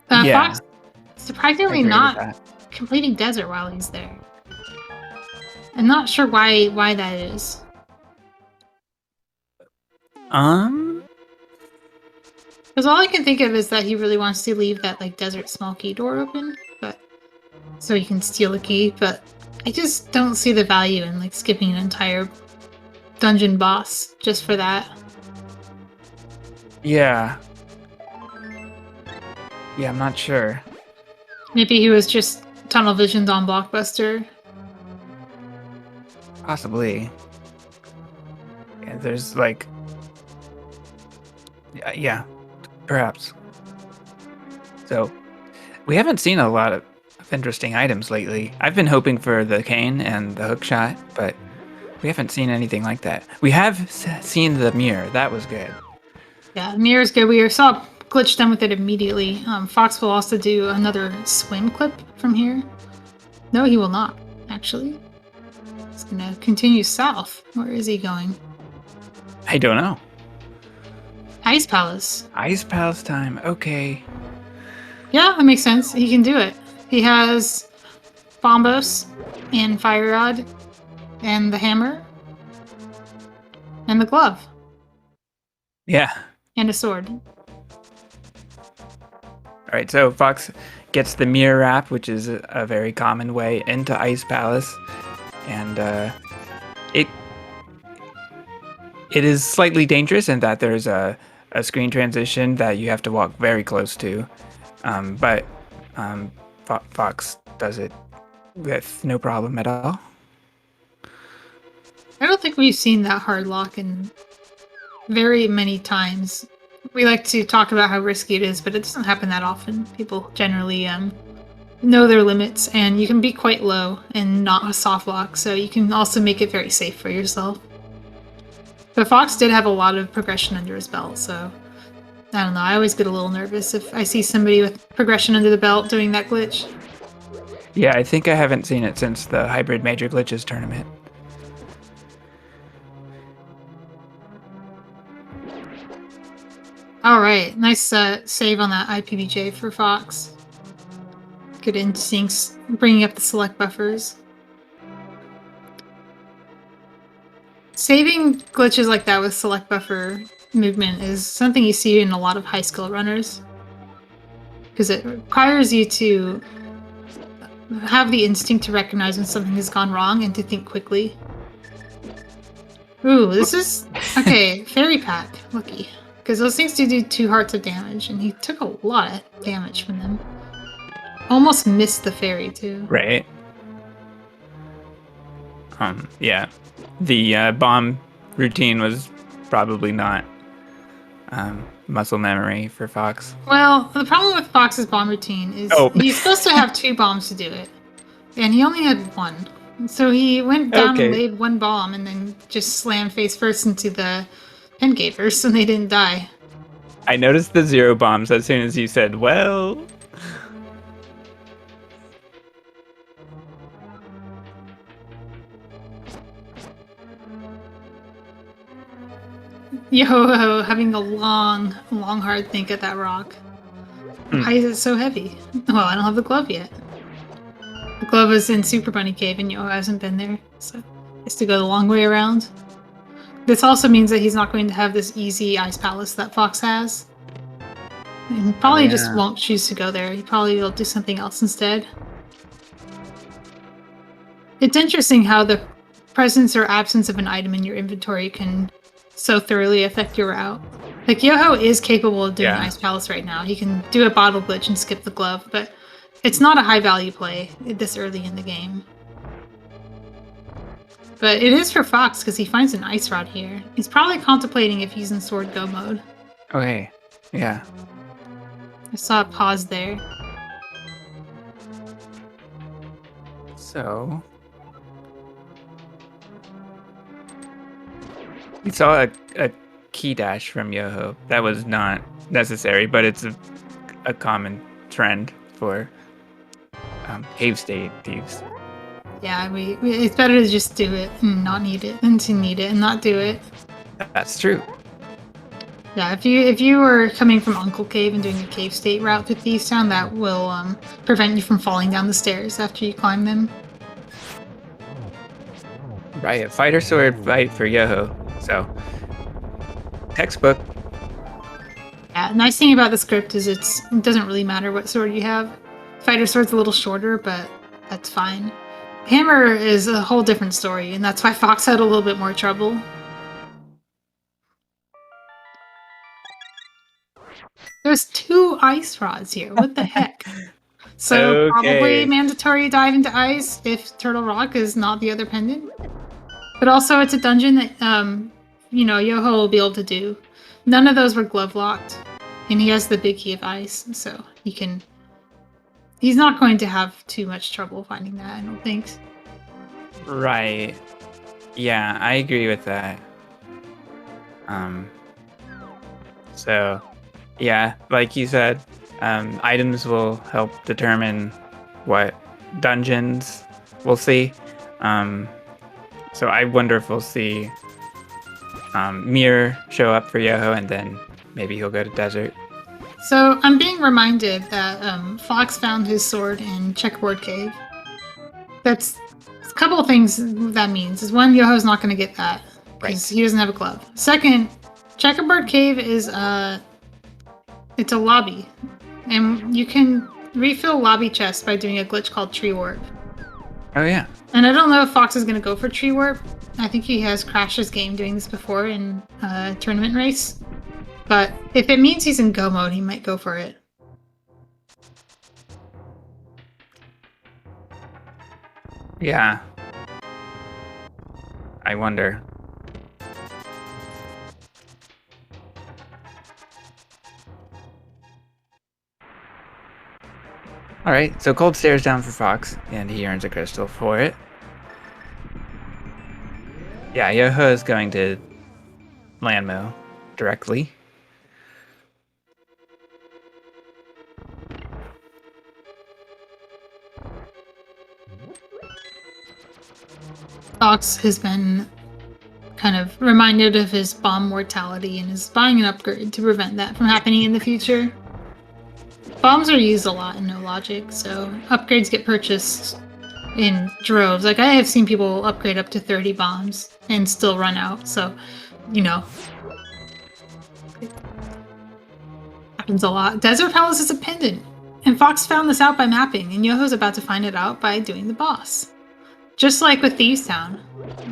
Fox surprisingly not completing Desert while he's there. I'm not sure why that is. Because all I can think of is that he really wants to leave that like Desert small key door open, but so he can steal a key. But I just don't see the value in like skipping an entire dungeon boss just for that. Yeah. Yeah, I'm not sure. Maybe he was just tunnel visioned on Blockbuster. Possibly. Yeah, there's like... Yeah, perhaps. So, we haven't seen a lot of interesting items lately. I've been hoping for the cane and the hookshot, but we haven't seen anything like that. We have seen the mirror. That was good. Yeah, mirror's good. We saw Glitch done with it immediately. Fox will also do another swim clip from here. No, he will not, actually. He's gonna continue south. Where is he going? I don't know. Ice Palace. Ice Palace time. Okay. Yeah, that makes sense. He can do it. He has Bombos and Fire Rod and the hammer and the glove. Yeah. And a sword. All right, so Fox gets the mirror wrap, which is a very common way into Ice Palace, and it is slightly dangerous in that there's a screen transition that you have to walk very close to, but Fox does it with no problem at all. I don't think we've seen that hard lock in very many times. We like to talk about how risky it is, but it doesn't happen that often. People generally know their limits, and you can be quite low and not a soft lock, so you can also make it very safe for yourself. But Fox did have a lot of progression under his belt, so I don't know. I always get a little nervous if I see somebody with progression under the belt doing that glitch. Yeah, I think I haven't seen it since the Hybrid Major Glitches tournament. All right, nice save on that IPBJ for Fox. Good instincts, bringing up the select buffers. Saving glitches like that with select buffer movement is something you see in a lot of high skill runners. Because it requires you to have the instinct to recognize when something has gone wrong and to think quickly. Ooh, this is... Okay, Fairy Pack. Lucky. Because those things do 2 hearts of damage, and he took a lot of damage from them. Almost missed the fairy, too. Right. Yeah. The bomb routine was probably not muscle memory for Fox. Well, the problem with Fox's bomb routine is he's supposed to have 2 bombs to do it, and he only had 1. So he went down and laid 1 bomb and then just slammed face first into the pen gators so they didn't die. I noticed the 0 bombs as soon as you said, well... Yo, having a long, hard think at that rock. Why is it so heavy? Well, I don't have the glove yet. The glove is in Super Bunny Cave and Yo hasn't been there, so he has to go the long way around. This also means that he's not going to have this easy Ice Palace that Fox has. He probably just won't choose to go there. He probably will do something else instead. It's interesting how the presence or absence of an item in your inventory can so thoroughly affect your route. Like, Yoho is capable of doing Ice Palace right now. He can do a bottle glitch and skip the glove, but it's not a high value play this early in the game. But it is for Fox because he finds an Ice Rod here. He's probably contemplating if he's in Sword Go mode. Okay, yeah. I saw a pause there. So... we saw a key dash from Yoho. That was not necessary, but it's a common trend for cave state thieves. Yeah, it's better to just do it and not need it than to need it and not do it. That's true. Yeah, if you were coming from Uncle Cave and doing a cave state route to Thieves Town, that will prevent you from falling down the stairs after you climb them. Right, a fighter sword fight for Yoho. So, textbook. Yeah, nice thing about the script is it doesn't really matter what sword you have. Fighter sword's a little shorter, but that's fine. Hammer is a whole different story, and that's why Fox had a little bit more trouble. There's 2 ice rods here. What the heck? So probably mandatory dive into ice if Turtle Rock is not the other pendant. But also it's a dungeon that you know, Yoho will be able to do. None of those were glove locked, and he has the big key of ice, so he's not going to have too much trouble finding that, I don't think. Right. Yeah, I agree with that. So, yeah, like you said, items will help determine what dungeons we'll see. So I wonder if we'll see Mirror show up for Yoho, and then maybe he'll go to Desert. So I'm being reminded that Fox found his sword in Checkerboard Cave. That's a couple of things that means. Is one, Yoho's not going to get that because he doesn't have a glove. Second, Checkerboard Cave is it's a lobby, and you can refill lobby chests by doing a glitch called Tree Warp. Oh yeah. And I don't know if Fox is going to go for Tree Warp. I think he has crashed his game doing this before in a tournament race. But if it means he's in go mode, he might go for it. Yeah. I wonder. All right, so Cold stares down for Fox, and he earns a crystal for it. Yeah, Yoho is going to land mow directly. Fox has been kind of reminded of his bomb mortality and is buying an upgrade to prevent that from happening in the future. Bombs are used a lot in no logic, so upgrades get purchased in droves. Like, I have seen people upgrade up to 30 bombs and still run out, so, you know. It happens a lot. Desert Palace is a pendant, and Fox found this out by mapping, and Yoho's about to find it out by doing the boss. Just like with Thieves Town,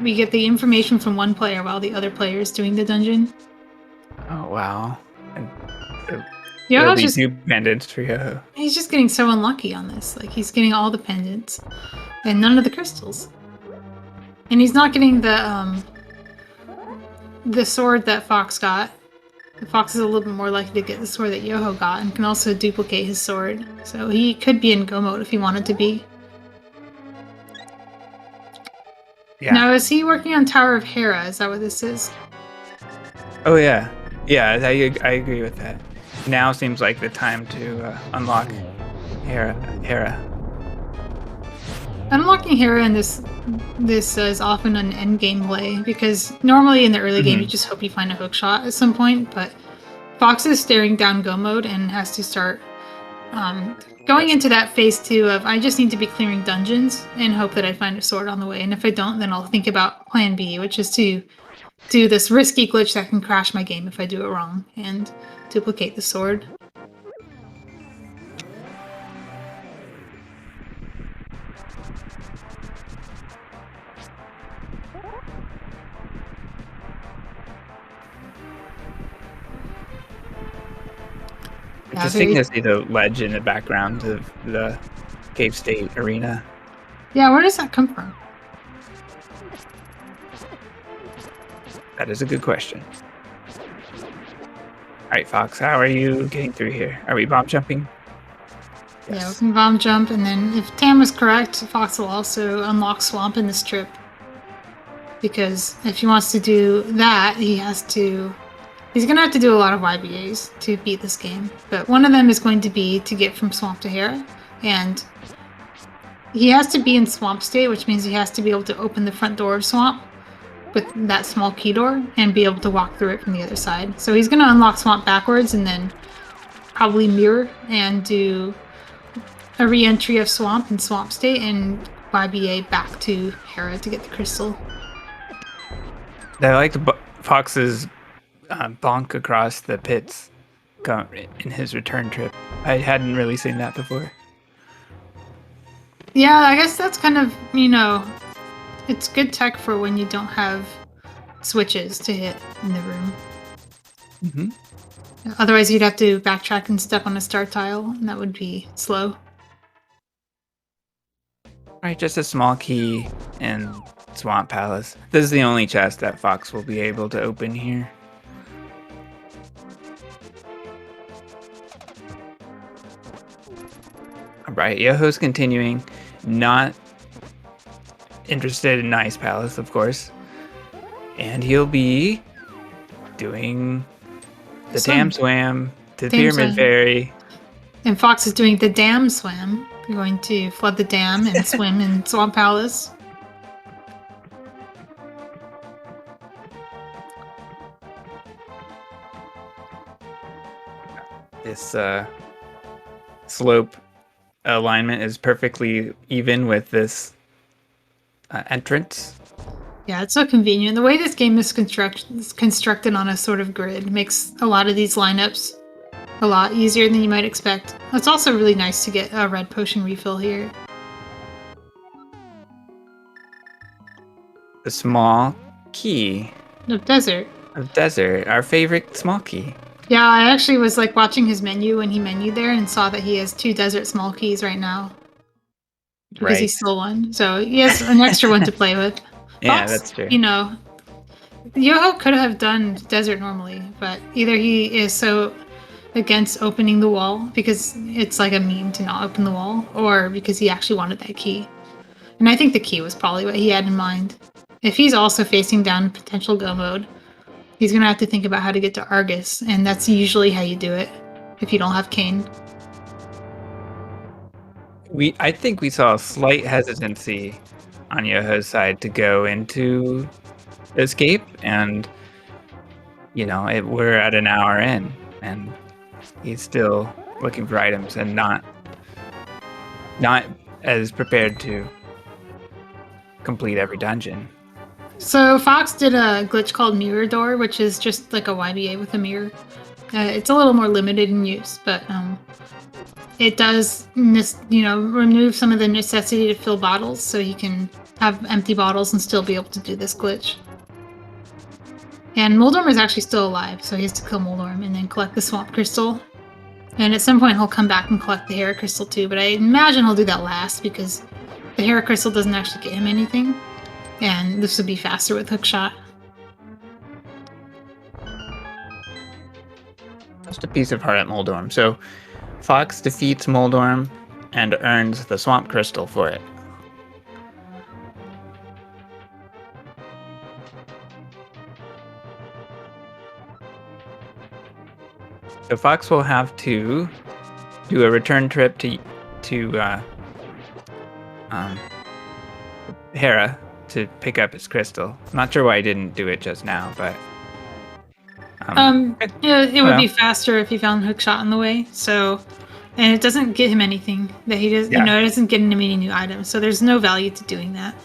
we get the information from one player while the other player is doing the dungeon. Oh, wow. And Yoho's just, two pendants for Yoho. he's just getting so unlucky on this. Like, he's getting all the pendants and none of the crystals. And he's not getting the sword that Fox got. Fox is a little bit more likely to get the sword that Yoho got and can also duplicate his sword. So he could be in go mode if he wanted to be. Yeah. Now, is he working on Tower of Hera? Is that what this is? Oh, yeah. Yeah, I agree with that. Now seems like the time to unlock Hera. Unlocking Hera in this is often an end game play, because normally in the early game you just hope you find a hookshot at some point, but Fox is staring down go mode and has to start going into that phase 2 of I just need to be clearing dungeons and hope that I find a sword on the way, and if I don't, then I'll think about plan B, which is to do this risky glitch that can crash my game if I do it wrong and duplicate the sword. It's interesting to see the ledge in the background of the Cave State arena. Yeah, where does that come from? That is a good question. All right, Fox, how are you getting through here? Are we bomb jumping? Yes. Yeah, we can bomb jump, and then if Tam is correct, Fox will also unlock Swamp in this trip. Because if he wants to do that, he's going to have to do a lot of YBAs to beat this game. But one of them is going to be to get from Swamp to Hera, and he has to be in Swamp state, which means he has to be able to open the front door of Swamp with that small key door and be able to walk through it from the other side. So he's going to unlock Swamp backwards and then probably mirror and do a re-entry of Swamp in Swamp state and YBA back to Hera to get the crystal. I liked Fox's bonk across the pits in his return trip. I hadn't really seen that before. Yeah, I guess that's kind of, it's good tech for when you don't have switches to hit in the room. Mm-hmm. Otherwise, you'd have to backtrack and step on a star tile, and that would be slow. All right, just a small key in Swamp Palace. This is the only chest that Fox will be able to open here. All right, Yoho's continuing. Not interested in Ice Palace, of course. And he'll be doing the Dam Swam to Pyramid Fairy. And Fox is doing the Dam Swam. We're going to flood the dam and swim in Swamp Palace. This slope alignment is perfectly even with this entrance. Yeah, it's so convenient. The way this game is constructed on a sort of grid makes a lot of these lineups a lot easier than you might expect. It's also really nice to get a red potion refill here. The small key. Of desert. Of desert, our favorite small key. Yeah, I actually was like watching his menu when he menued there and saw that he has 2 desert small keys right now. Because he stole one. So he has an extra one to play with. Yeah, Fox, that's true. Yoho could have done desert normally, but either he is so against opening the wall because it's like a meme to not open the wall, or because he actually wanted that key. And I think the key was probably what he had in mind. If he's also facing down potential go mode, he's going to have to think about how to get to Argus, and that's usually how you do it if you don't have Kane. I think we saw a slight hesitancy on Yoho's side to go into escape, and we're at an hour in, and he's still looking for items and not as prepared to complete every dungeon. So Fox did a glitch called Mirror Door, which is just like a YBA with a mirror. It's a little more limited in use, but it does, remove some of the necessity to fill bottles, so he can have empty bottles and still be able to do this glitch. And Moldorm is actually still alive, so he has to kill Moldorm and then collect the Swamp Crystal. And at some point he'll come back and collect the Hera Crystal too, but I imagine he'll do that last because the Hera Crystal doesn't actually get him anything. And this would be faster with Hookshot. Just a piece of heart at Moldorm. So Fox defeats Moldorm and earns the Swamp Crystal for it. So Fox will have to do a return trip to Hera to pick up his crystal. Not sure why I didn't do it just now, but it would be faster if he found Hookshot on the way. So, and it doesn't get him anything that he does. Yeah. It doesn't get him any new items. So there's no value to doing that.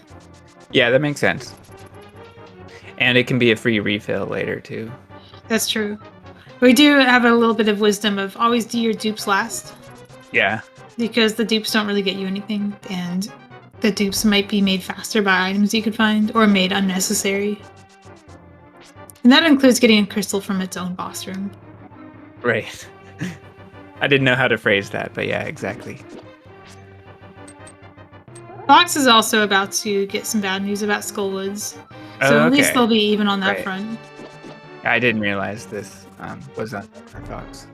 Yeah, that makes sense. And it can be a free refill later too. That's true. We do have a little bit of wisdom of always do your dupes last. Yeah. Because the dupes don't really get you anything, and the dupes might be made faster by items you could find, or made unnecessary. And that includes getting a crystal from its own boss room. Right. I didn't know how to phrase that, but yeah, exactly. Fox is also about to get some bad news about Skullwoods. So at least they'll be even on that front. I didn't realize this was on for Fox.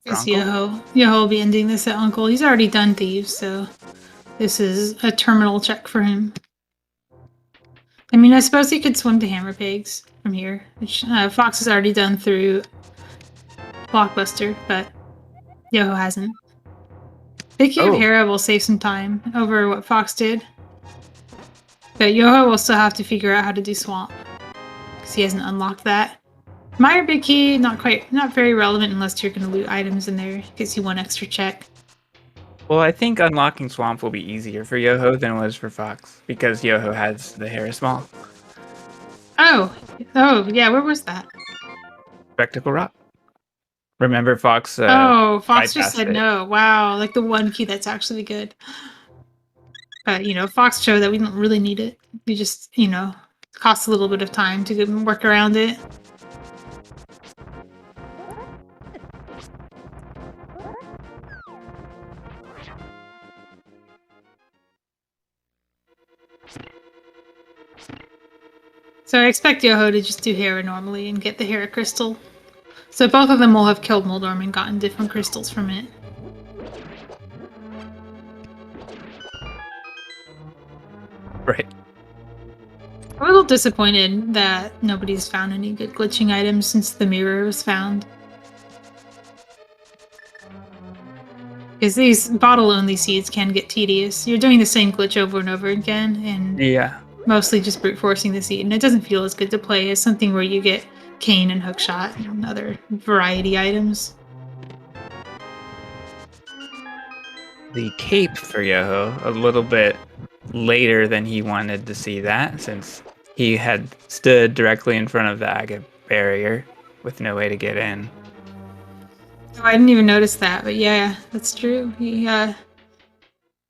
It's Yoho. Yoho will be ending this at Uncle. He's already done Thieves, so this is a terminal check for him. I mean, I suppose he could swim to Hammer Pigs from here, which Fox has already done through Blockbuster, but Yoho hasn't. Picky of Hera will save some time over what Fox did, but Yoho will still have to figure out how to do Swamp, because he hasn't unlocked that. Meyer Big Key, not very relevant unless you're going to loot items in there. Gives you one extra check. Well, I think unlocking Swamp will be easier for Yoho than it was for Fox, because Yoho has the Hera Small. Oh, yeah, where was that? Spectacle Rock. Remember Fox? Fox just said no. Wow, like the one key that's actually good. But, Fox showed that we don't really need it. We just, costs a little bit of time to work around it. So I expect Yoho to just do Hera normally and get the Hera Crystal. So both of them will have killed Moldorm and gotten different crystals from it. Right. I'm a little disappointed that nobody's found any good glitching items since the mirror was found. Because these bottle-only seeds can get tedious. You're doing the same glitch over and over again, and mostly just brute forcing the seed, and it doesn't feel as good to play as something where you get Cane and Hookshot and other variety items. The cape for Yoho, a little bit later than he wanted to see that, since he had stood directly in front of the agate barrier with no way to get in. Oh, I didn't even notice that, but yeah, that's true. He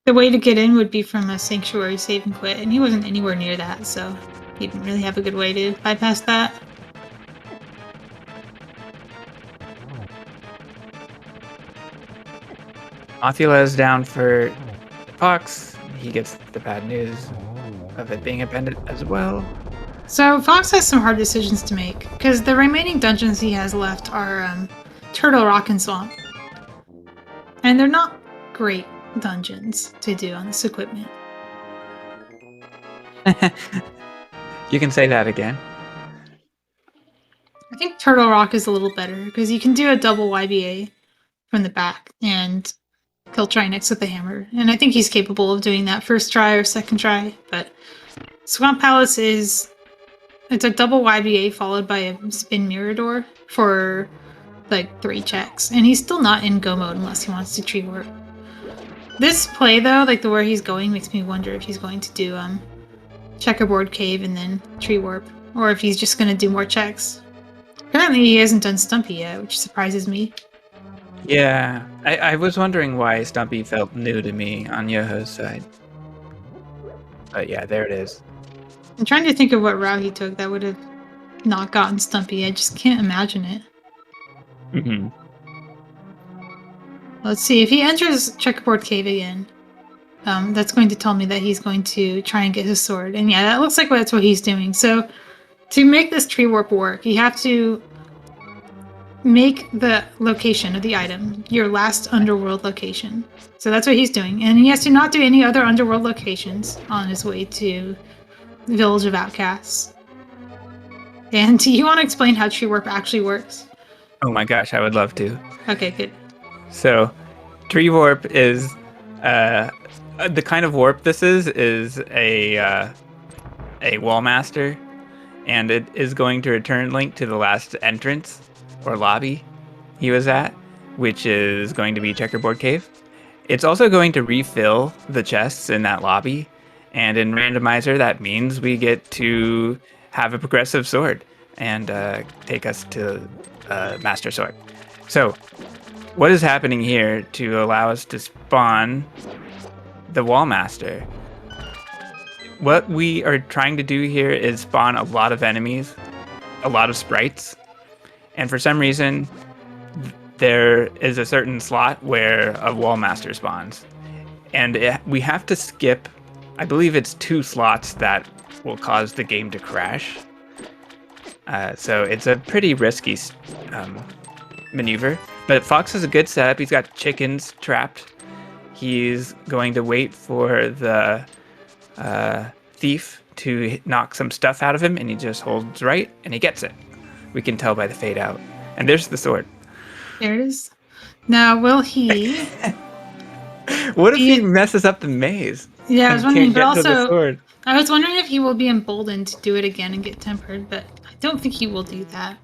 The way to get in would be from a sanctuary save and quit, and he wasn't anywhere near that, so he didn't really have a good way to bypass that. Othula is down for Fox. He gets the bad news of it being abandoned as well. So Fox has some hard decisions to make, because the remaining dungeons he has left are Turtle Rock and Swamp. And they're not great dungeons to do on this equipment. You can say that again. I think Turtle Rock is a little better, because you can do a double YBA from the back, and he'll try next with the hammer. And I think he's capable of doing that first try or second try, but Swamp Palace it's a double YBA followed by a spin mirror door for like 3 checks, and he's still not in go mode unless he wants to tree warp. This play though, like the where he's going, makes me wonder if he's going to do checkerboard cave and then tree warp, or if he's just going to do more checks. Apparently he hasn't done Stumpy yet, which surprises me. Yeah, I was wondering why Stumpy felt new to me on Yoho's side. But yeah, there it is. I'm trying to think of what route he took that would have not gotten Stumpy. I just can't imagine it. Mm-hmm. Let's see, if he enters checkerboard cave again, that's going to tell me that he's going to try and get his sword. And yeah, that looks like that's what he's doing. So to make this tree warp work, you have to make the location of the item your last underworld location. So that's what he's doing. And he has to not do any other underworld locations on his way to the Village of Outcasts. And do you want to explain how tree warp actually works? Oh my gosh, I would love to. Okay, good. So, tree warp is the kind of warp this is a wall master, and it is going to return Link to the last entrance or lobby he was at, which is going to be Checkerboard Cave. It's also going to refill the chests in that lobby, and in Randomizer that means we get to have a progressive sword and take us to Master Sword. So what is happening here to allow us to spawn the Wall Master? What we are trying to do here is spawn a lot of enemies, a lot of sprites, and for some reason there is a certain slot where a Wall Master spawns. And we have to skip, I believe it's 2 slots that will cause the game to crash. So it's a pretty risky maneuver. But Fox has a good setup. He's got chickens trapped. He's going to wait for the thief to knock some stuff out of him, and he just holds right, and he gets it. We can tell by the fade out. And there's the sword. There it is. Now, will he... What if he messes up the maze? Yeah, I was wondering, but to the also... sword? I was wondering if he will be emboldened to do it again and get tempered, but I don't think he will do that.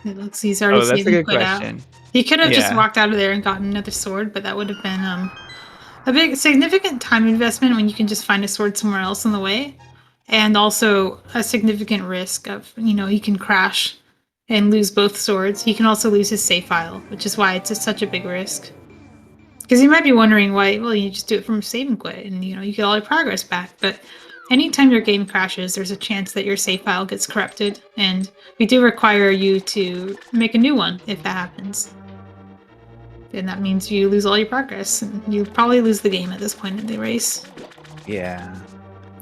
It looks he's already that's a good question. Out. He could have just walked out of there and gotten another sword, but that would have been a big, significant time investment when you can just find a sword somewhere else on the way, and also a significant risk of, he can crash and lose both swords. He can also lose his save file, which is why it's just such a big risk. Because you might be wondering why, well, you just do it from save and quit, and you get all your progress back. But anytime your game crashes, there's a chance that your save file gets corrupted, and we do require you to make a new one if that happens. And that means you lose all your progress, and you probably lose the game at this point in the race. Yeah.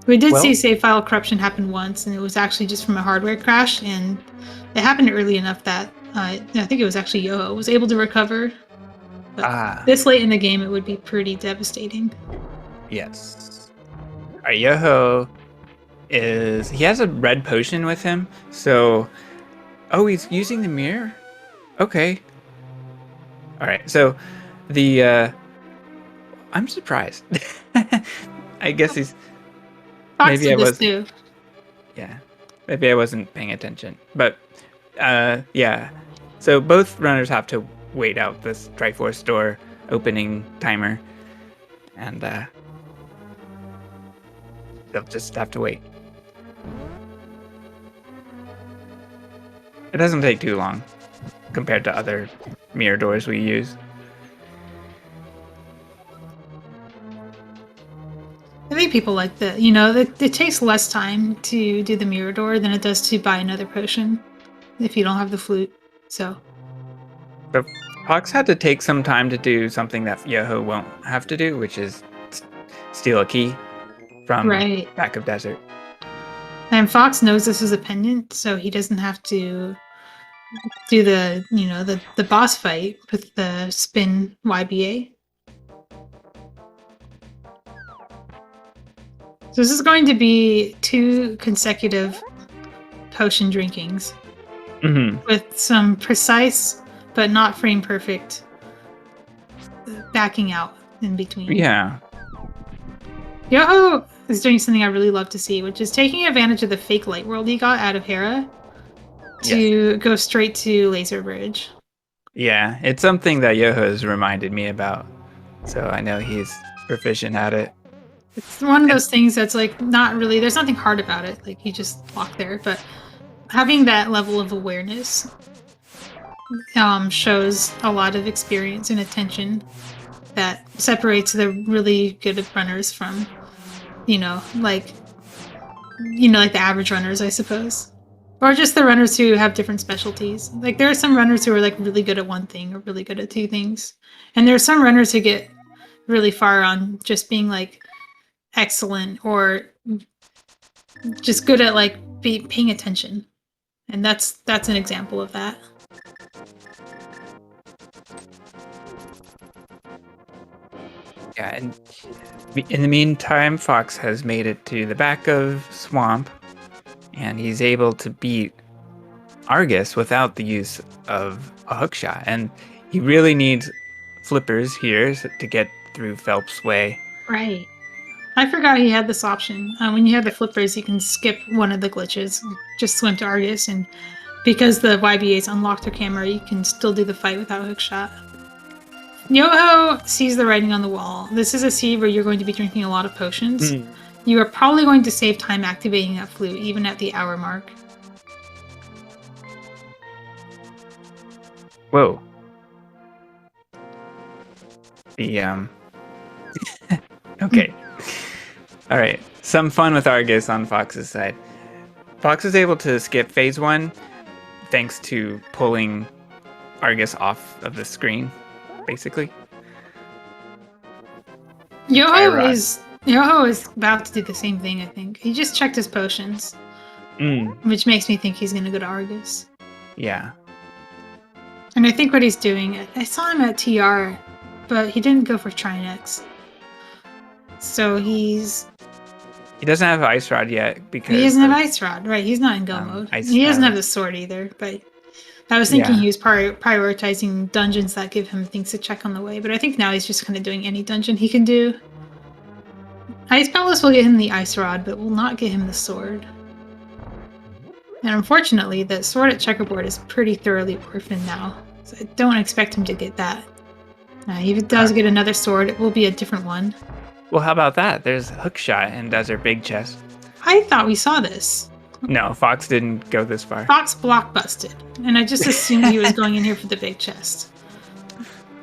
We did see save file corruption happen once, and it was actually just from a hardware crash, and it happened early enough that I think it was actually Yoho was able to recover. But this late in the game, it would be pretty devastating. Yes. Our Yoho he has a red potion with him, so... Oh, he's using the mirror? Okay. Alright, so the... I'm surprised. I guess he's... Fox maybe I was too. Yeah, maybe I wasn't paying attention. But, yeah. So both runners have to wait out this Triforce door opening timer, and they'll just have to wait. It doesn't take too long compared to other mirror doors we use. few people like that. You know, it takes less time to do the mirror door than it does to buy another potion if you don't have the flute. So But Fox had to take some time to do something that Yoho won't have to do, which is steal a key from right. back of desert. And Fox knows this is a pendant, so he doesn't have to do the, you know, the boss fight with the spin YBA. So this is going to be 2 consecutive potion drinkings with some precise but not frame perfect backing out in between. Yeah. Yoho is doing something I really love to see, which is taking advantage of the fake light world he got out of Hera to go straight to Laser Bridge. Yeah, it's something that Yoho has reminded me about, so I know he's proficient at it. It's one of those things that's like not really, there's nothing hard about it, like you just walk there, but having that level of awareness shows a lot of experience and attention that separates the really good runners from, like the average runners, I suppose. Or just the runners who have different specialties. Like there are some runners who are like really good at one thing or really good at 2 things. And there are some runners who get really far on just being like excellent or just good at like paying attention. And that's an example of that. Yeah, and in the meantime, Fox has made it to the back of Swamp, and he's able to beat Argus without the use of a hookshot. And he really needs flippers here to get through Phelps' Way. Right. I forgot he had this option. When you have the flippers, you can skip one of the glitches, just swim to Argus, and because the YBA's unlocked their camera, you can still do the fight without a hookshot. Yoho sees the writing on the wall. This is a seed where you're going to be drinking a lot of potions. You are probably going to save time activating that flute, even at the hour mark. Whoa. Okay. All right. Some fun with Argus on Fox's side. Fox is able to skip phase 1 thanks to pulling Argus off of the screen, basically. Yoho is about to do the same thing, I think. He just checked his potions, which makes me think he's going to go to Argus. Yeah. And I think what he's doing, I saw him at TR, but he didn't go for Trinex. So he doesn't have Ice Rod yet because he doesn't have Ice Rod, right? He's not in go mode. He doesn't have the sword either. But I was thinking he was prioritizing dungeons that give him things to check on the way. But I think now he's just kind of doing any dungeon he can do. Ice Palace will get him the Ice Rod, but will not get him the sword. And unfortunately, the sword at Checkerboard is pretty thoroughly orphaned now, so I don't expect him to get that. If he does get another sword, it will be a different one. Well, how about that? There's Hookshot in Desert Big Chest. I thought we saw this. No, Fox didn't go this far. Fox blockbusted, and I just assumed he was going in here for the big chest.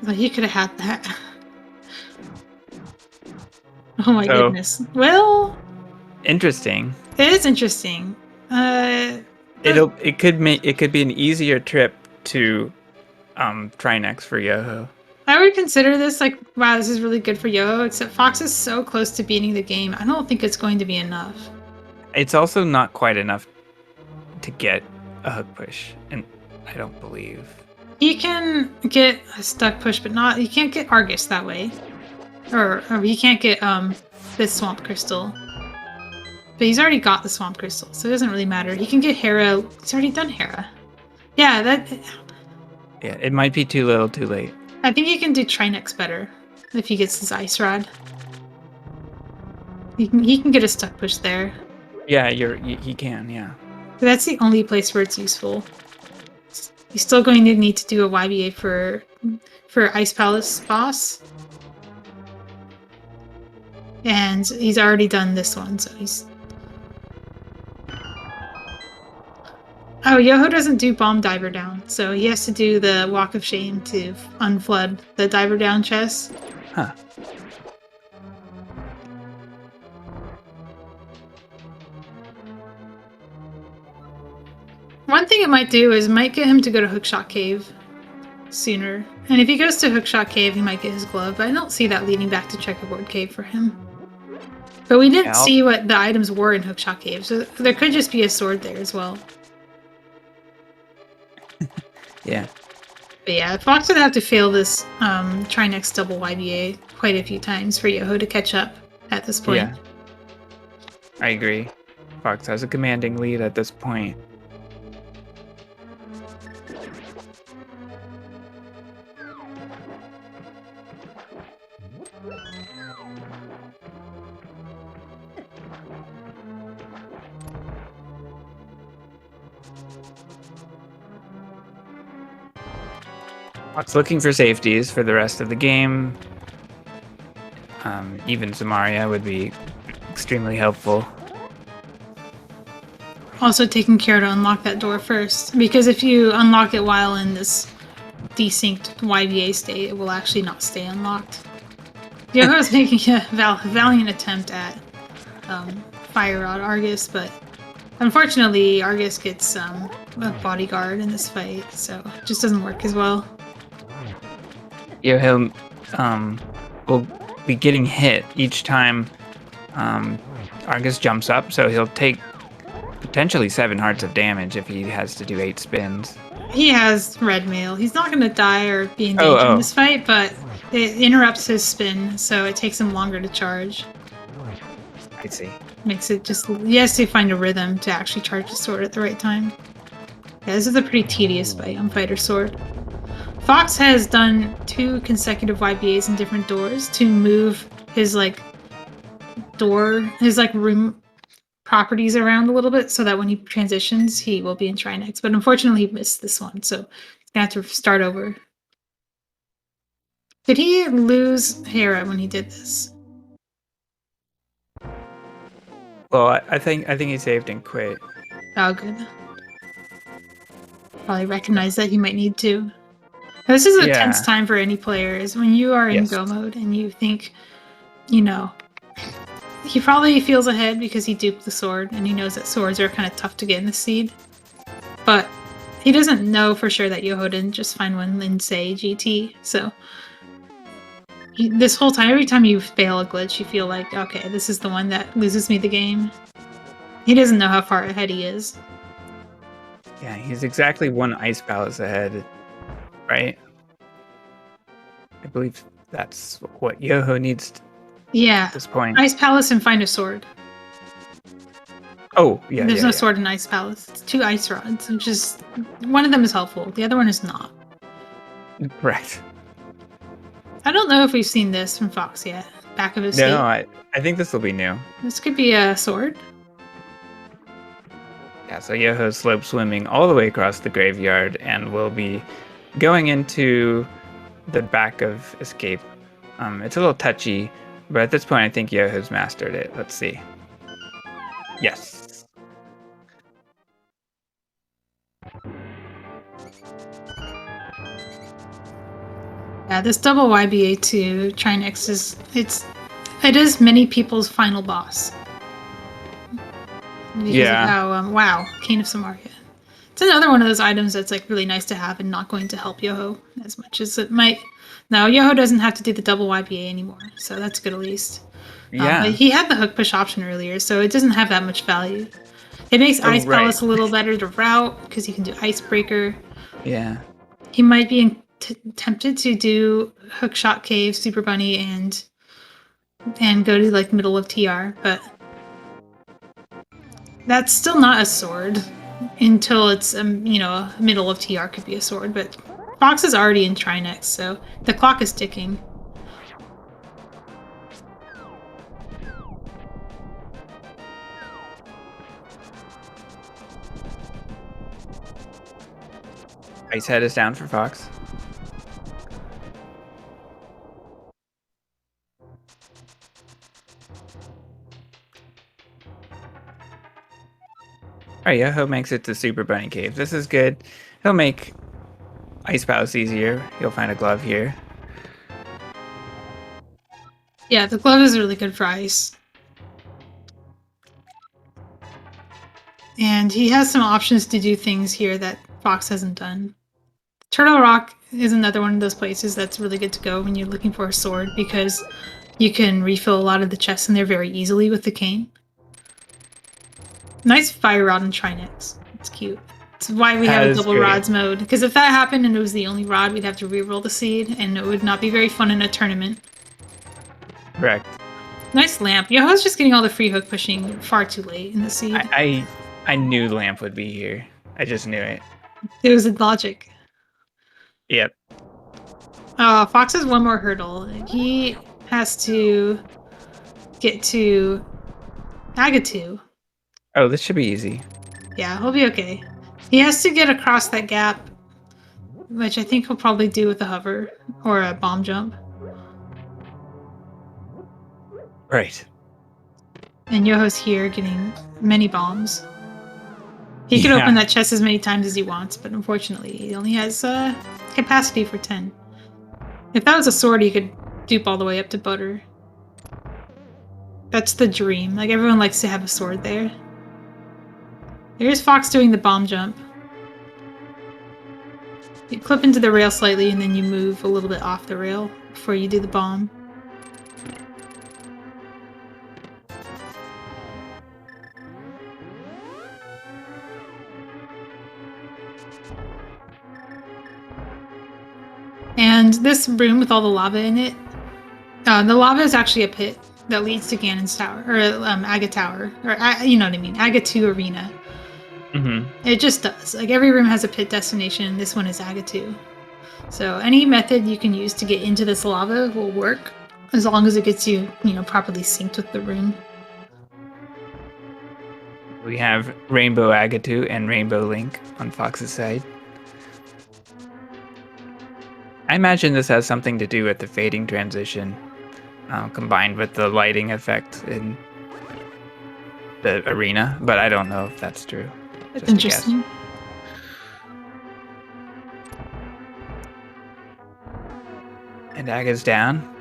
But he could have had that. Oh my goodness. Well, interesting. It is interesting. It could be an easier trip to Trinex for Yoho. I would consider this like, wow, this is really good for Yoho, except Fox is so close to beating the game. I don't think it's going to be enough. It's also not quite enough to get a hook push, and I don't believe. He can get a stuck push, but he can't get Argus that way. Or he can't get this Swamp Crystal. But he's already got the Swamp Crystal, so it doesn't really matter. He can get Hera. He's already done Hera. Yeah, it might be too little too late. I think he can do Trinex better if he gets his Ice Rod. He can get a stuck push there. Yeah, he can, yeah. But that's the only place where it's useful. He's still going to need to do a YBA for Ice Palace boss. And he's already done this one, so he's... Oh, Yoho doesn't do Bomb Diver Down, so he has to do the Walk of Shame to unflood the Diver Down chest. Huh. One thing it might do is might get him to go to Hookshot Cave sooner. And if he goes to Hookshot Cave, he might get his glove, but I don't see that leading back to Checkerboard Cave for him. But we didn't see what the items were in Hookshot Cave, so there could just be a sword there as well. Yeah. But yeah, Fox would have to fail this Trinex double YBA quite a few times for Yoho to catch up at this point. Yeah. I agree. Fox has a commanding lead at this point. Fox looking for safeties for the rest of the game. Even Zamaria would be extremely helpful. Also taking care to unlock that door first, because if you unlock it while in this desynced YBA state, it will actually not stay unlocked. Yoho's making a valiant attempt at Fire Rod Argus, but unfortunately Argus gets a bodyguard in this fight, so it just doesn't work as well. Yoho will be getting hit each time Argus jumps up, so he'll take potentially 7 hearts of damage if he has to do 8 spins. He has red mail. He's not going to die or be engaged in this fight, but it interrupts his spin, so it takes him longer to charge. I see. Makes it just... He has to find a rhythm to actually charge the sword at the right time. Yeah, this is a pretty tedious fight on Fighter Sword. Fox has done 2 consecutive YBAs in different doors to move his, room properties around a little bit so that when he transitions, he will be in Trinex. But unfortunately, he missed this one, so he's going to have to start over. Did he lose Hera when he did this? Well, I think he saved and quit. Oh, good. Probably recognize that he might need to. This is a tense time for any players. When you are in go mode and you think, he probably feels ahead because he duped the sword and he knows that swords are kind of tough to get in the seed. But he doesn't know for sure that Yoho didn't just find one in, say, GT. So this whole time, every time you fail a glitch, you feel like, okay, this is the one that loses me the game. He doesn't know how far ahead he is. Yeah, he's exactly 1 Ice Palace ahead. Right? I believe that's what Yoho needs at this point. Ice Palace and find a sword. Oh, yeah. There's no sword in Ice Palace. It's 2 ice rods, which is... One of them is helpful. The other one is not. Correct. I don't know if we've seen this from Fox yet. Back of his seat. No, I think this will be new. This could be a sword. Yeah, so Yoho's slope swimming all the way across the graveyard and will be going into the back of escape. It's a little touchy, but at this point I think Yoho's mastered it. Let's see. Yes. Yeah, this double YBA to Trinex it is many people's final boss. Because of how, wow, Cane of Samaria. It's another one of those items that's really nice to have and not going to help Yoho as much as it might. No, Yoho doesn't have to do the double YBA anymore, so that's good at least. Yeah. But he had the hook push option earlier, so it doesn't have that much value. It makes Ice Palace a little better to route because you can do Icebreaker. Yeah. He might be tempted to do Hookshot Cave, Super Bunny, and go to middle of TR, but that's still not a sword until it's middle of TR could be a sword. But Fox is already in Trinex, so the clock is ticking. Ice head is down for Fox. Alright, Yoho makes it to Super Bunny Cave. This is good. He'll make Ice Palace easier. He'll find a glove here. Yeah, the glove is really good for ice. And he has some options to do things here that Fox hasn't done. Turtle Rock is another one of those places that's really good to go when you're looking for a sword because you can refill a lot of the chests in there very easily with the cane. Nice fire rod and Trinex. It's cute. It's why we have a double rods mode. Because if that happened and it was the only rod, we'd have to reroll the seed, and it would not be very fun in a tournament. Correct. Nice lamp. Yoho's just getting all the free hook pushing far too late in the seed. I knew Lamp would be here. I just knew it. It was logic. Yep. Fox has one more hurdle. He has to get to Agatu. Oh, this should be easy. Yeah, he'll be okay. He has to get across that gap, which I think he'll probably do with a hover or a bomb jump. Right. And Yoho's here getting many bombs. He can open that chest as many times as he wants, but unfortunately, he only has capacity for 10. If that was a sword, he could dupe all the way up to butter. That's the dream. Like, everyone likes to have a sword there. Here's Fox doing the bomb jump. You clip into the rail slightly, and then you move a little bit off the rail before you do the bomb. And this room with all the lava in it, the lava is actually a pit that leads to Ganon's Tower, or Aga Tower, or you know what I mean, Aga 2 Arena. Mm-hmm. It just does. Like, every room has a pit destination. This one is Aga 2. So any method you can use to get into this lava will work, as long as it gets you, properly synced with the room. We have Rainbow Agatu and Rainbow Link on Fox's side. I imagine this has something to do with the fading transition, combined with the lighting effect in the arena, but I don't know if that's true. That's interesting. And Aga's down.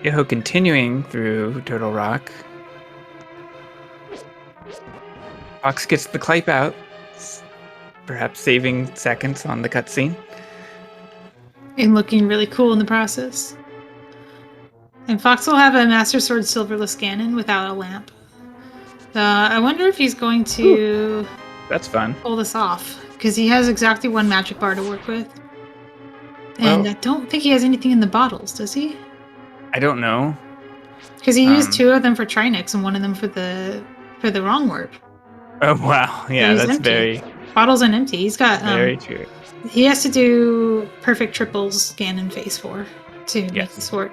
Yoho continuing through Turtle Rock. Fox gets the Clipe out, perhaps saving seconds on the cutscene. And looking really cool in the process. And Fox will have a Master Sword Silverless Ganon without a lamp. I wonder if he's going to... That's fun. Pull this off, because he has exactly one magic bar to work with. And I don't think he has anything in the bottles, does he? I don't know. Because he used 2 of them for Trinix and 1 of them for the wrong warp. Oh wow, yeah, so that's empty. Very... Bottles and empty. He's got... very true. He has to do perfect triples Ganon Phase 4 to make this work.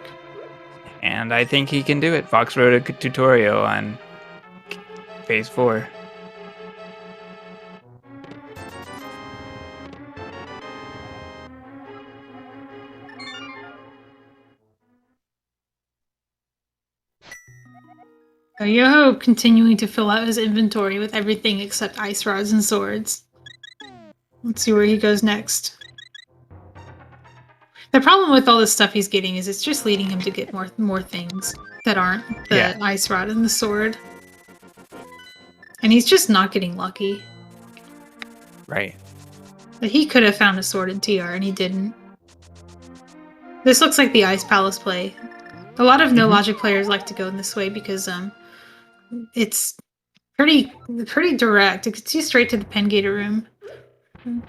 And I think he can do it. Fox wrote a tutorial on Phase 4. Yoho continuing to fill out his inventory with everything except ice rods and swords. Let's see where he goes next. The problem with all this stuff he's getting is it's just leading him to get more things that aren't the ice rod and the sword. And he's just not getting lucky. Right. But he could have found a sword in TR and he didn't. This looks like the Ice Palace play. A lot of no logic players like to go in this way because it's pretty direct. It gets you straight to the Pengator room.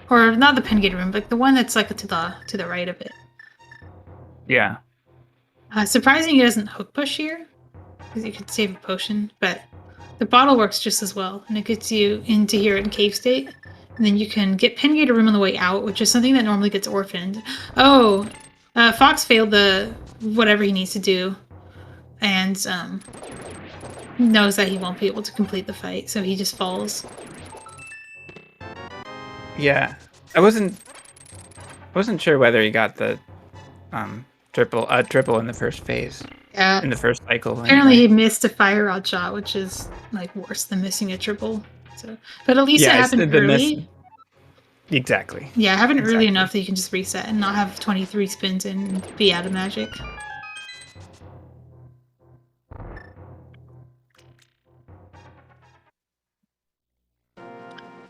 Or not the Pengator room, but the one that's like to the right of it. Yeah. Surprising he doesn't hook push here, because you could save a potion, but the bottle works just as well, and it gets you into here in cave state, and then you can get Pengator room on the way out, which is something that normally gets orphaned. Oh, Fox failed the whatever he needs to do, and knows that he won't be able to complete the fight, so he just falls. Yeah, I wasn't sure whether he got the triple in the first phase. Yeah. In the first cycle. Apparently he missed a fire rod shot, which is like worse than missing a triple. So, but at least it happened early. Exactly. Yeah, it happened early enough that you can just reset and not have 23 spins and be out of magic.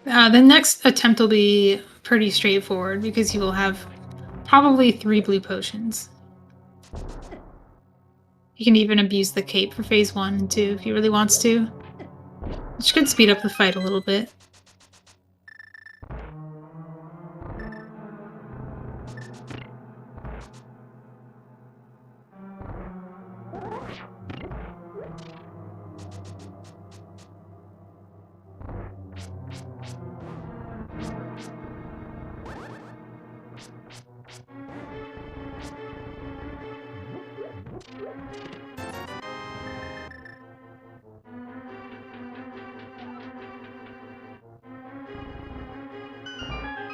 The next attempt will be pretty straightforward because he will have probably 3 blue potions. He can even abuse the cape for phase 1 and 2 if he really wants to, which could speed up the fight a little bit.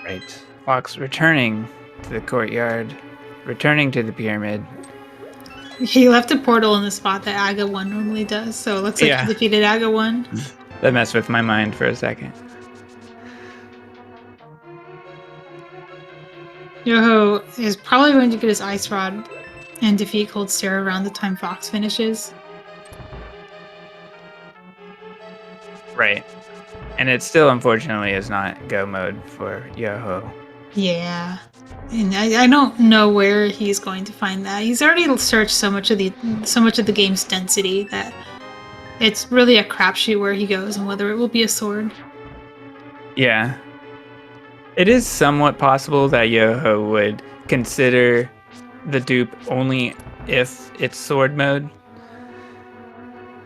Right. Fox returning to the courtyard, returning to the pyramid. He left a portal in the spot that Aga 1 normally does, so it looks like he defeated Aga 1. That messed with my mind for a second. Yoho is probably going to get his Ice Rod and defeat Cold Stare around the time Fox finishes. Right. And it still, unfortunately, is not go mode for Yoho. Yeah. And I don't know where he's going to find that. He's already searched so much of the game's density that it's really a crapshoot where he goes and whether it will be a sword. Yeah. It is somewhat possible that Yoho would consider the dupe only if it's sword mode.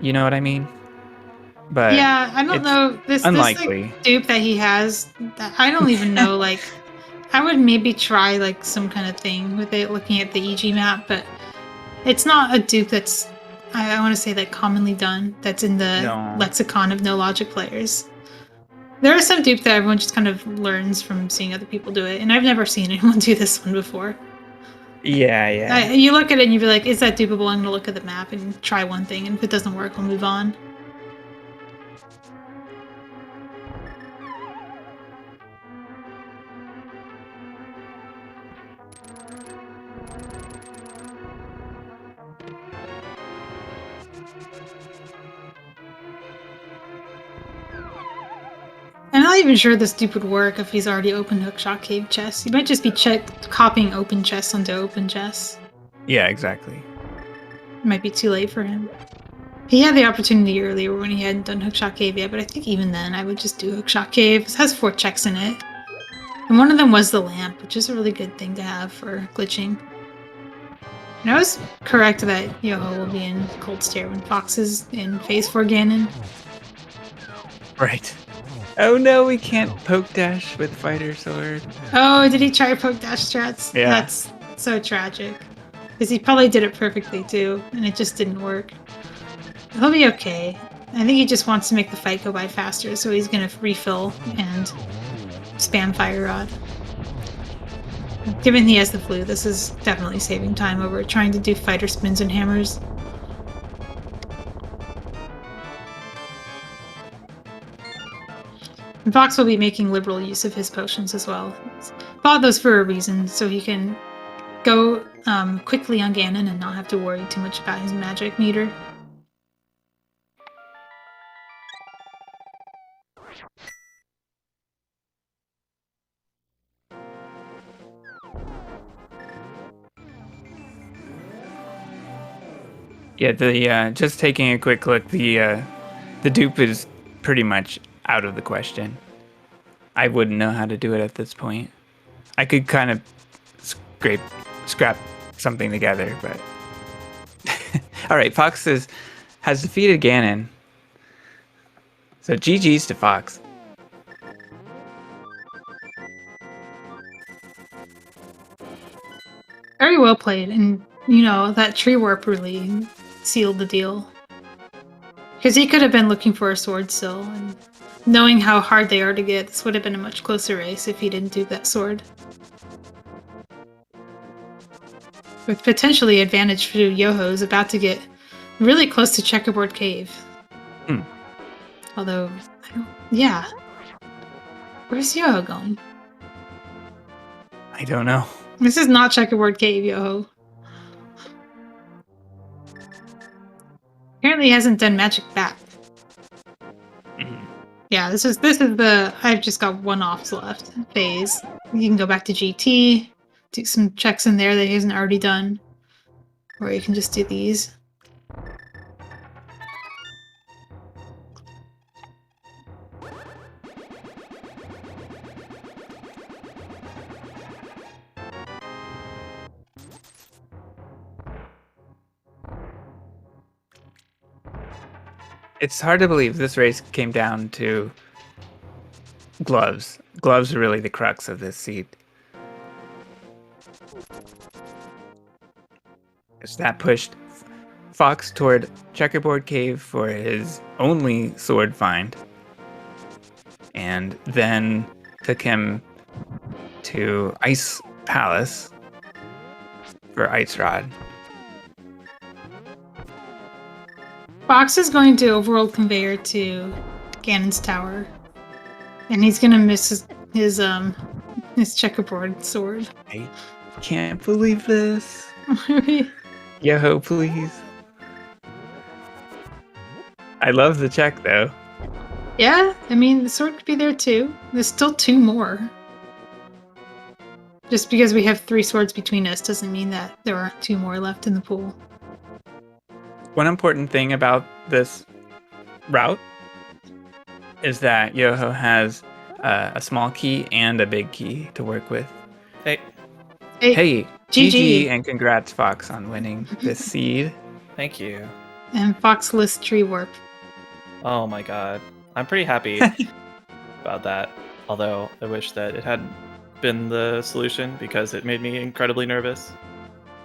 You know what I mean? But yeah, I don't know. This unlikely. This, like, dupe that he has, I don't even know. Like, I would maybe try like some kind of thing with it, looking at the EG map, but it's not a dupe that's, I want to say, like commonly done. That's in the lexicon of no logic players. There are some dupes that everyone just kind of learns from seeing other people do it, and I've never seen anyone do this one before. Yeah. You look at it and you be like, is that dupeable? I'm going to look at the map and try one thing, and if it doesn't work, I'll move on. I'm not even sure this dupe would work if he's already opened Hookshot Cave chests. He might just be copying open chests onto open chests. Yeah, exactly. It might be too late for him. He had the opportunity earlier when he hadn't done Hookshot Cave yet, but I think even then I would just do Hookshot Cave. It has 4 checks in it. And one of them was the lamp, which is a really good thing to have for glitching. And I was correct that Yoho will be in Cold Stare when Fox is in Phase 4 Ganon. Right. Oh no, we can't poke dash with fighter sword. Oh, did he try poke dash strats? Yeah. That's so tragic. Because he probably did it perfectly too, and it just didn't work. He'll be okay. I think he just wants to make the fight go by faster, so he's gonna refill and spam Fire Rod. Given he has the flu, this is definitely saving time over trying to do fighter spins and hammers. And Fox will be making liberal use of his potions as well. He's bought those for a reason, so he can go quickly on Ganon and not have to worry too much about his magic meter. Yeah, just taking a quick look, the dupe is pretty much out of the question. I wouldn't know how to do it at this point. I could kind of scrap something together, but all right. Fox has defeated Ganon, so GG's to Fox. Very well played, and you know that tree warp really sealed the deal. Because he could have been looking for a sword still, and knowing how hard they are to get, this would have been a much closer race if he didn't do that sword. With potentially advantage for Yoho, is about to get really close to Checkerboard Cave. Although, yeah. Where's Yoho going? I don't know. This is not Checkerboard Cave, Yoho. Apparently he hasn't done Magic Bat. Yeah, this is the I've just got one offs left phase. You can go back to GT, do some checks in there that he hasn't already done, or you can just do these. It's hard to believe this race came down to gloves. Gloves are really the crux of this seed. As that pushed Fox toward Checkerboard Cave for his only sword find, and then took him to Ice Palace for Ice Rod. Fox is going to overworld conveyor to Ganon's tower, and he's gonna miss his checkerboard sword. I can't believe this. Yoho, please. I love the check though. Yeah, I mean the sword could be there too. There's still 2 more. Just because we have 3 swords between us doesn't mean that there aren't 2 more left in the pool. One important thing about this route is that Yoho has a small key and a big key to work with. Hey, Hey, GG. GG, and congrats, Fox, on winning this seed. thank you. And FoxLisk tree warp. Oh my god. I'm pretty happy about that. Although I wish that it had been the solution because it made me incredibly nervous.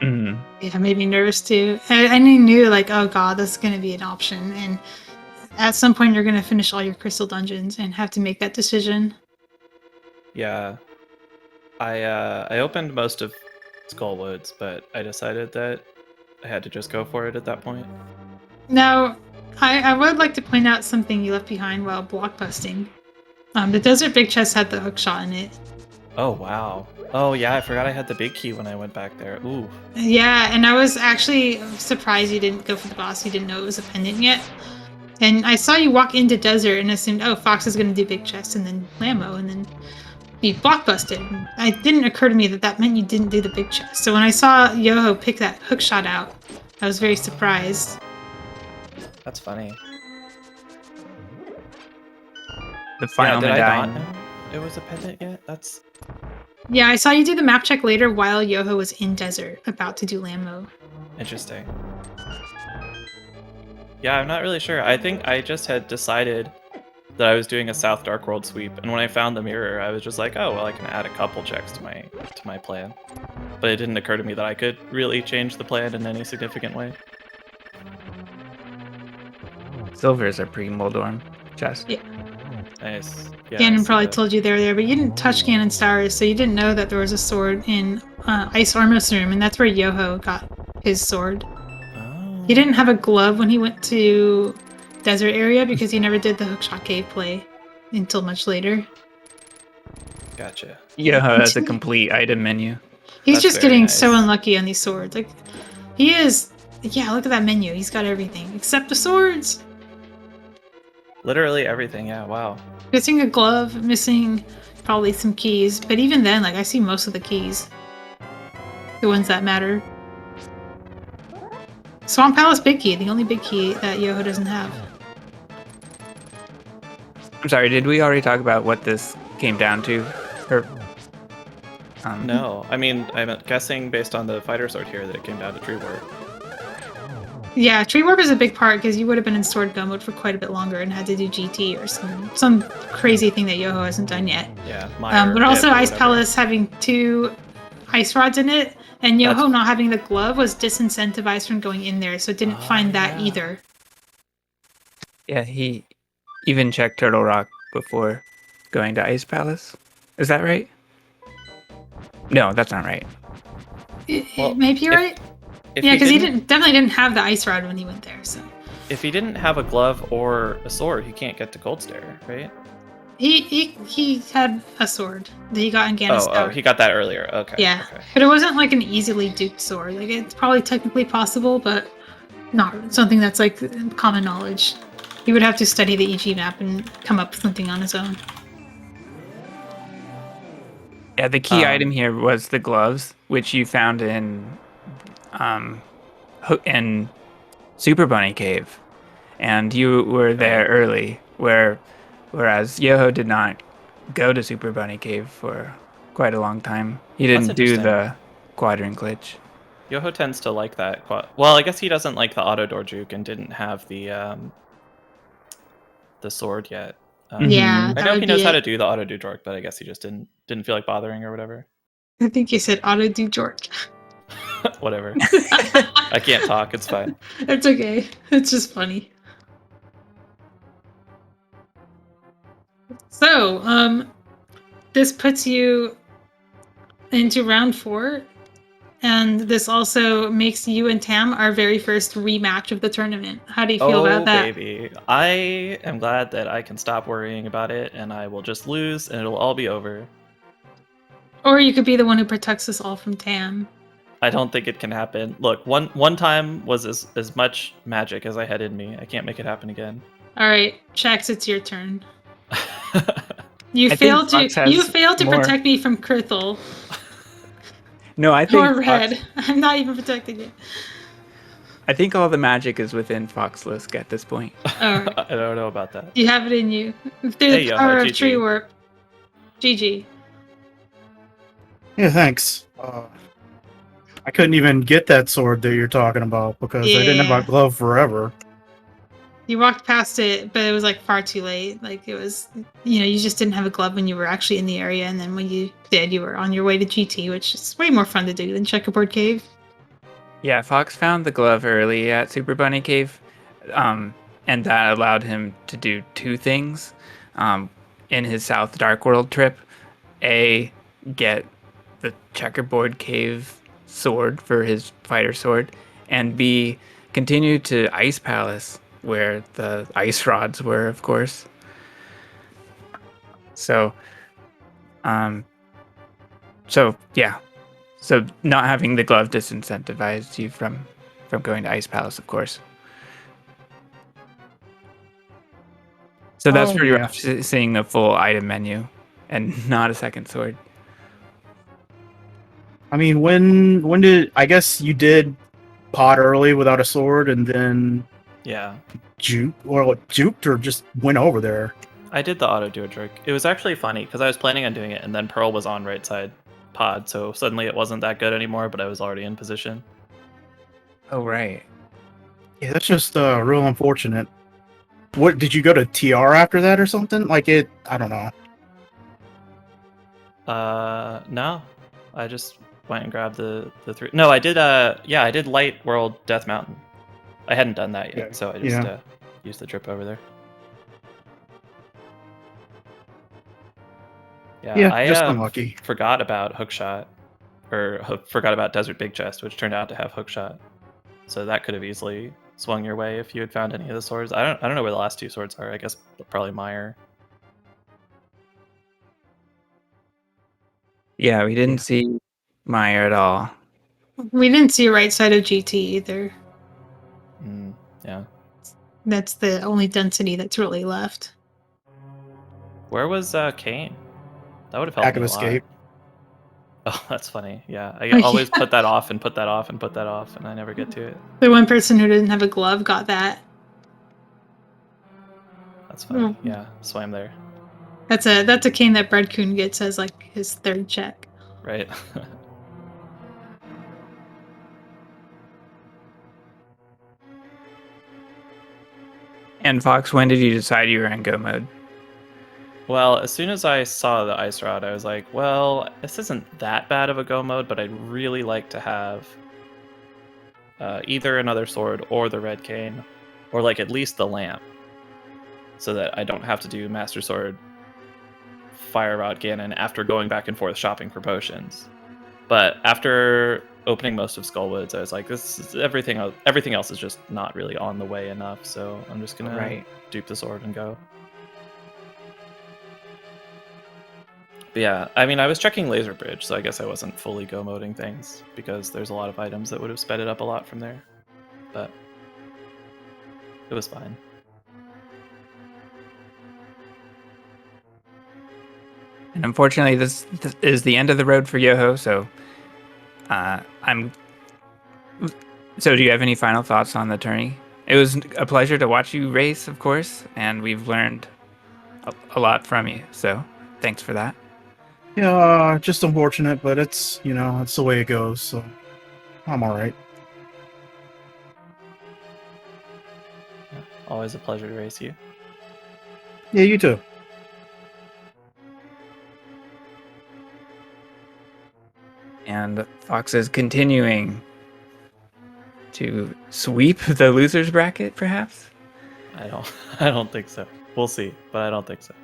Mhm. Yeah, it made me nervous too. I knew like, oh god, this is gonna be an option, and at some point you're gonna finish all your crystal dungeons and have to make that decision. Yeah. I opened most of Skullwoods, but I decided that I had to just go for it at that point. Now, I would like to point out something you left behind while blockbusting. The Desert Big Chest had the hook shot in it. Oh wow. Oh yeah, I forgot I had the big key when I went back there. Ooh. Yeah, and I was actually surprised you didn't go for the boss. You didn't know it was a pendant yet. And I saw you walk into Desert and assumed, oh, Fox is going to do Big Chest and then Lammo, and then be blockbusted. It didn't occur to me that that meant you didn't do the Big Chest. So when I saw Yoho pick that hook shot out, I was very surprised. That's funny. The final did I not medallion. know it was a pendant yet? That's Yeah, I saw you do the map check later while Yoho was in Desert, about to do Lammo. interesting. Yeah, I'm not really sure. I think I just had decided that I was doing a South Dark World sweep, and when I found the mirror, I was just like, oh, well, I can add a couple checks to my plan. But it didn't occur to me that I could really change the plan in any significant way. Silvers are pre-Moldorm chest. Yeah. Nice. Yeah, Ganon I probably see that. told you they were there, but you didn't touch Ganon's Stars, so you didn't know that there was a sword in Ice Armor's room, and that's where Yoho got his sword. Oh. He didn't have a glove when he went to Desert area because he never did the hookshot cave play until much later. Gotcha. Yoho has a complete item menu. He's That's just very getting nice. so unlucky on these swords. Like, he is. Yeah, look at that menu. He's got everything except the swords. Literally everything, yeah, wow. Missing a glove, missing probably some keys, but even then, like, I see most of the keys. The ones that matter. Swamp Palace big key, the only big key that Yoho doesn't have. I'm sorry, did we already talk about what this came down to? Or, No, I mean, I'm guessing based on the fighter sword here that it came down to tree warp. Yeah, tree warp is a big part because you would have been in sword gun mode for quite a bit longer and had to do GT or some crazy thing that Yoho hasn't done yet. Yeah, Meyer, But also Dip, or Ice whatever. Palace having 2 ice rods in it, and Yoho That's- not having the glove was disincentivized from going in there, so it didn't find that yeah. either. yeah, he even checked Turtle Rock before going to Ice Palace. Is that right? No, that's not right. Well, Maybe you're right. If Yeah, because he definitely didn't have the ice rod when he went there. So If he didn't have a glove or a sword, he can't get to Gold Stair, right? he had a sword that he got in Ganon's Oh, Tower. he got that earlier. Okay. Yeah, Okay. but it wasn't like an easily duped sword. Like, it's probably technically possible, but not something that's like common knowledge. He would have to study the EG map and come up with something on his own. Yeah, the key item here was the gloves, which you found in Super Bunny Cave, and you were there early. Whereas Yoho did not go to Super Bunny Cave for quite a long time. He didn't do the quadrant glitch. Yoho tends to like that. Well, I guess he doesn't like the auto door juke and didn't have the sword yet. Yeah, I know he knows how to do the auto do jork, but I guess he just didn't feel like bothering or whatever. I think you said auto do jork. Whatever. I can't talk. It's fine. It's okay. It's just funny. So, this puts you into round 4, and this also makes you and Tam our very first rematch of the tournament. How do you feel about that? Baby. I am glad that I can stop worrying about it, and I will just lose, and it'll all be over. Or you could be the one who protects us all from Tam. I don't think it can happen. Look, one time was as much magic as I had in me. I can't make it happen again. All right, Shax, it's your turn. You failed to protect me from Krithel. No, I think or Red. I'm not even protecting it. I think all the magic is within FoxLisk at this point. All right. I don't know about that. You have it in you. Through the power of Tree Warp. GG. Yeah, thanks. I couldn't even get that sword that you're talking about because I didn't have a glove forever. You walked past it, but it was like far too late. Like it was, you just didn't have a glove when you were actually in the area, and then when you did, you were on your way to GT, which is way more fun to do than Checkerboard Cave. Yeah, Fox found the glove early at Super Bunny Cave, and that allowed him to do 2 things in his South Dark World trip. A, get the Checkerboard Cave sword for his fighter sword, and B, continue to Ice Palace, where the ice rods were, of course. So yeah. So not having the glove disincentivized you from going to Ice Palace, of course. So that's pretty rough, seeing the full item menu and not a second sword. I mean, when did I guess you did pot early without a sword and then juked or just went over there? I did the auto do a jerk. It was actually funny because I was planning on doing it, and then Pearl was on right side pod, so suddenly it wasn't that good anymore, but I was already in position. Oh, right. Yeah, that's just real unfortunate. What, did you go to TR after that or something? I don't know. No. I just went and grabbed the 3. No, I did I did Light World Death Mountain. I hadn't done that yet, so I just used the trip over there. Yeah, I just unlucky. Forgot about Hookshot, or forgot about Desert Big Chest, which turned out to have Hookshot. So that could have easily swung your way if you had found any of the swords. I don't know where the last 2 swords are. I guess probably Meyer. Yeah, we didn't see Meyer at all. We didn't see right side of GT either. Yeah. That's the only density that's really left. Where was Kane? That would have helped me a escape. lot. Oh, that's funny. Yeah, I always put that off and put that off and put that off, and I never get to it. The one person who didn't have a glove got that. That's funny. Yeah, swam there. That's a cane that Breadcoon gets as like his 3rd check. Right. And Fox, when did you decide you were in go mode? Well, as soon as I saw the ice rod, I was like, well, this isn't that bad of a go mode, but I'd really like to have either another sword or the red cane, or like at least the lamp, so that I don't have to do Master Sword, Fire Rod Ganon after going back and forth shopping for potions. But after opening most of Skullwoods, I was like, this is everything else is just not really on the way enough, so I'm just gonna dupe the sword and go. But yeah, I mean, I was checking Laser Bridge, so I guess I wasn't fully go-moding things, because there's a lot of items that would have sped it up a lot from there. But it was fine. And unfortunately, this is the end of the road for Yoho. So, I'm. So, do you have any final thoughts on the tourney? It was a pleasure to watch you race, of course, and we've learned a lot from you. So, thanks for that. Yeah, just unfortunate, but it's it's the way it goes. So I'm all right. Always a pleasure to race you. Yeah, you too. And Fox is continuing to sweep the losers bracket, perhaps. I don't think so. We'll see, but I don't think so.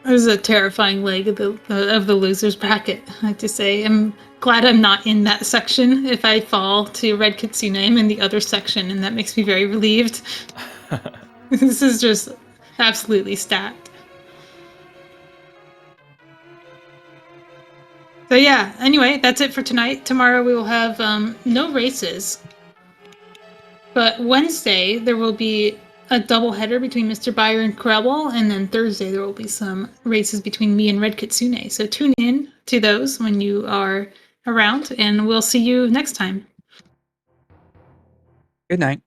It was a terrifying leg of the losers bracket, I have to say. I'm glad I'm not in that section. If I fall to Red Kitsune, I'm in the other section, and that makes me very relieved. This is just absolutely stacked. So yeah, anyway, that's it for tonight. Tomorrow we will have no races. But Wednesday there will be a double header between Mr. Bayer and Krebel, and then Thursday there will be some races between me and Red Kitsune. So tune in to those when you are around, and we'll see you next time. Good night.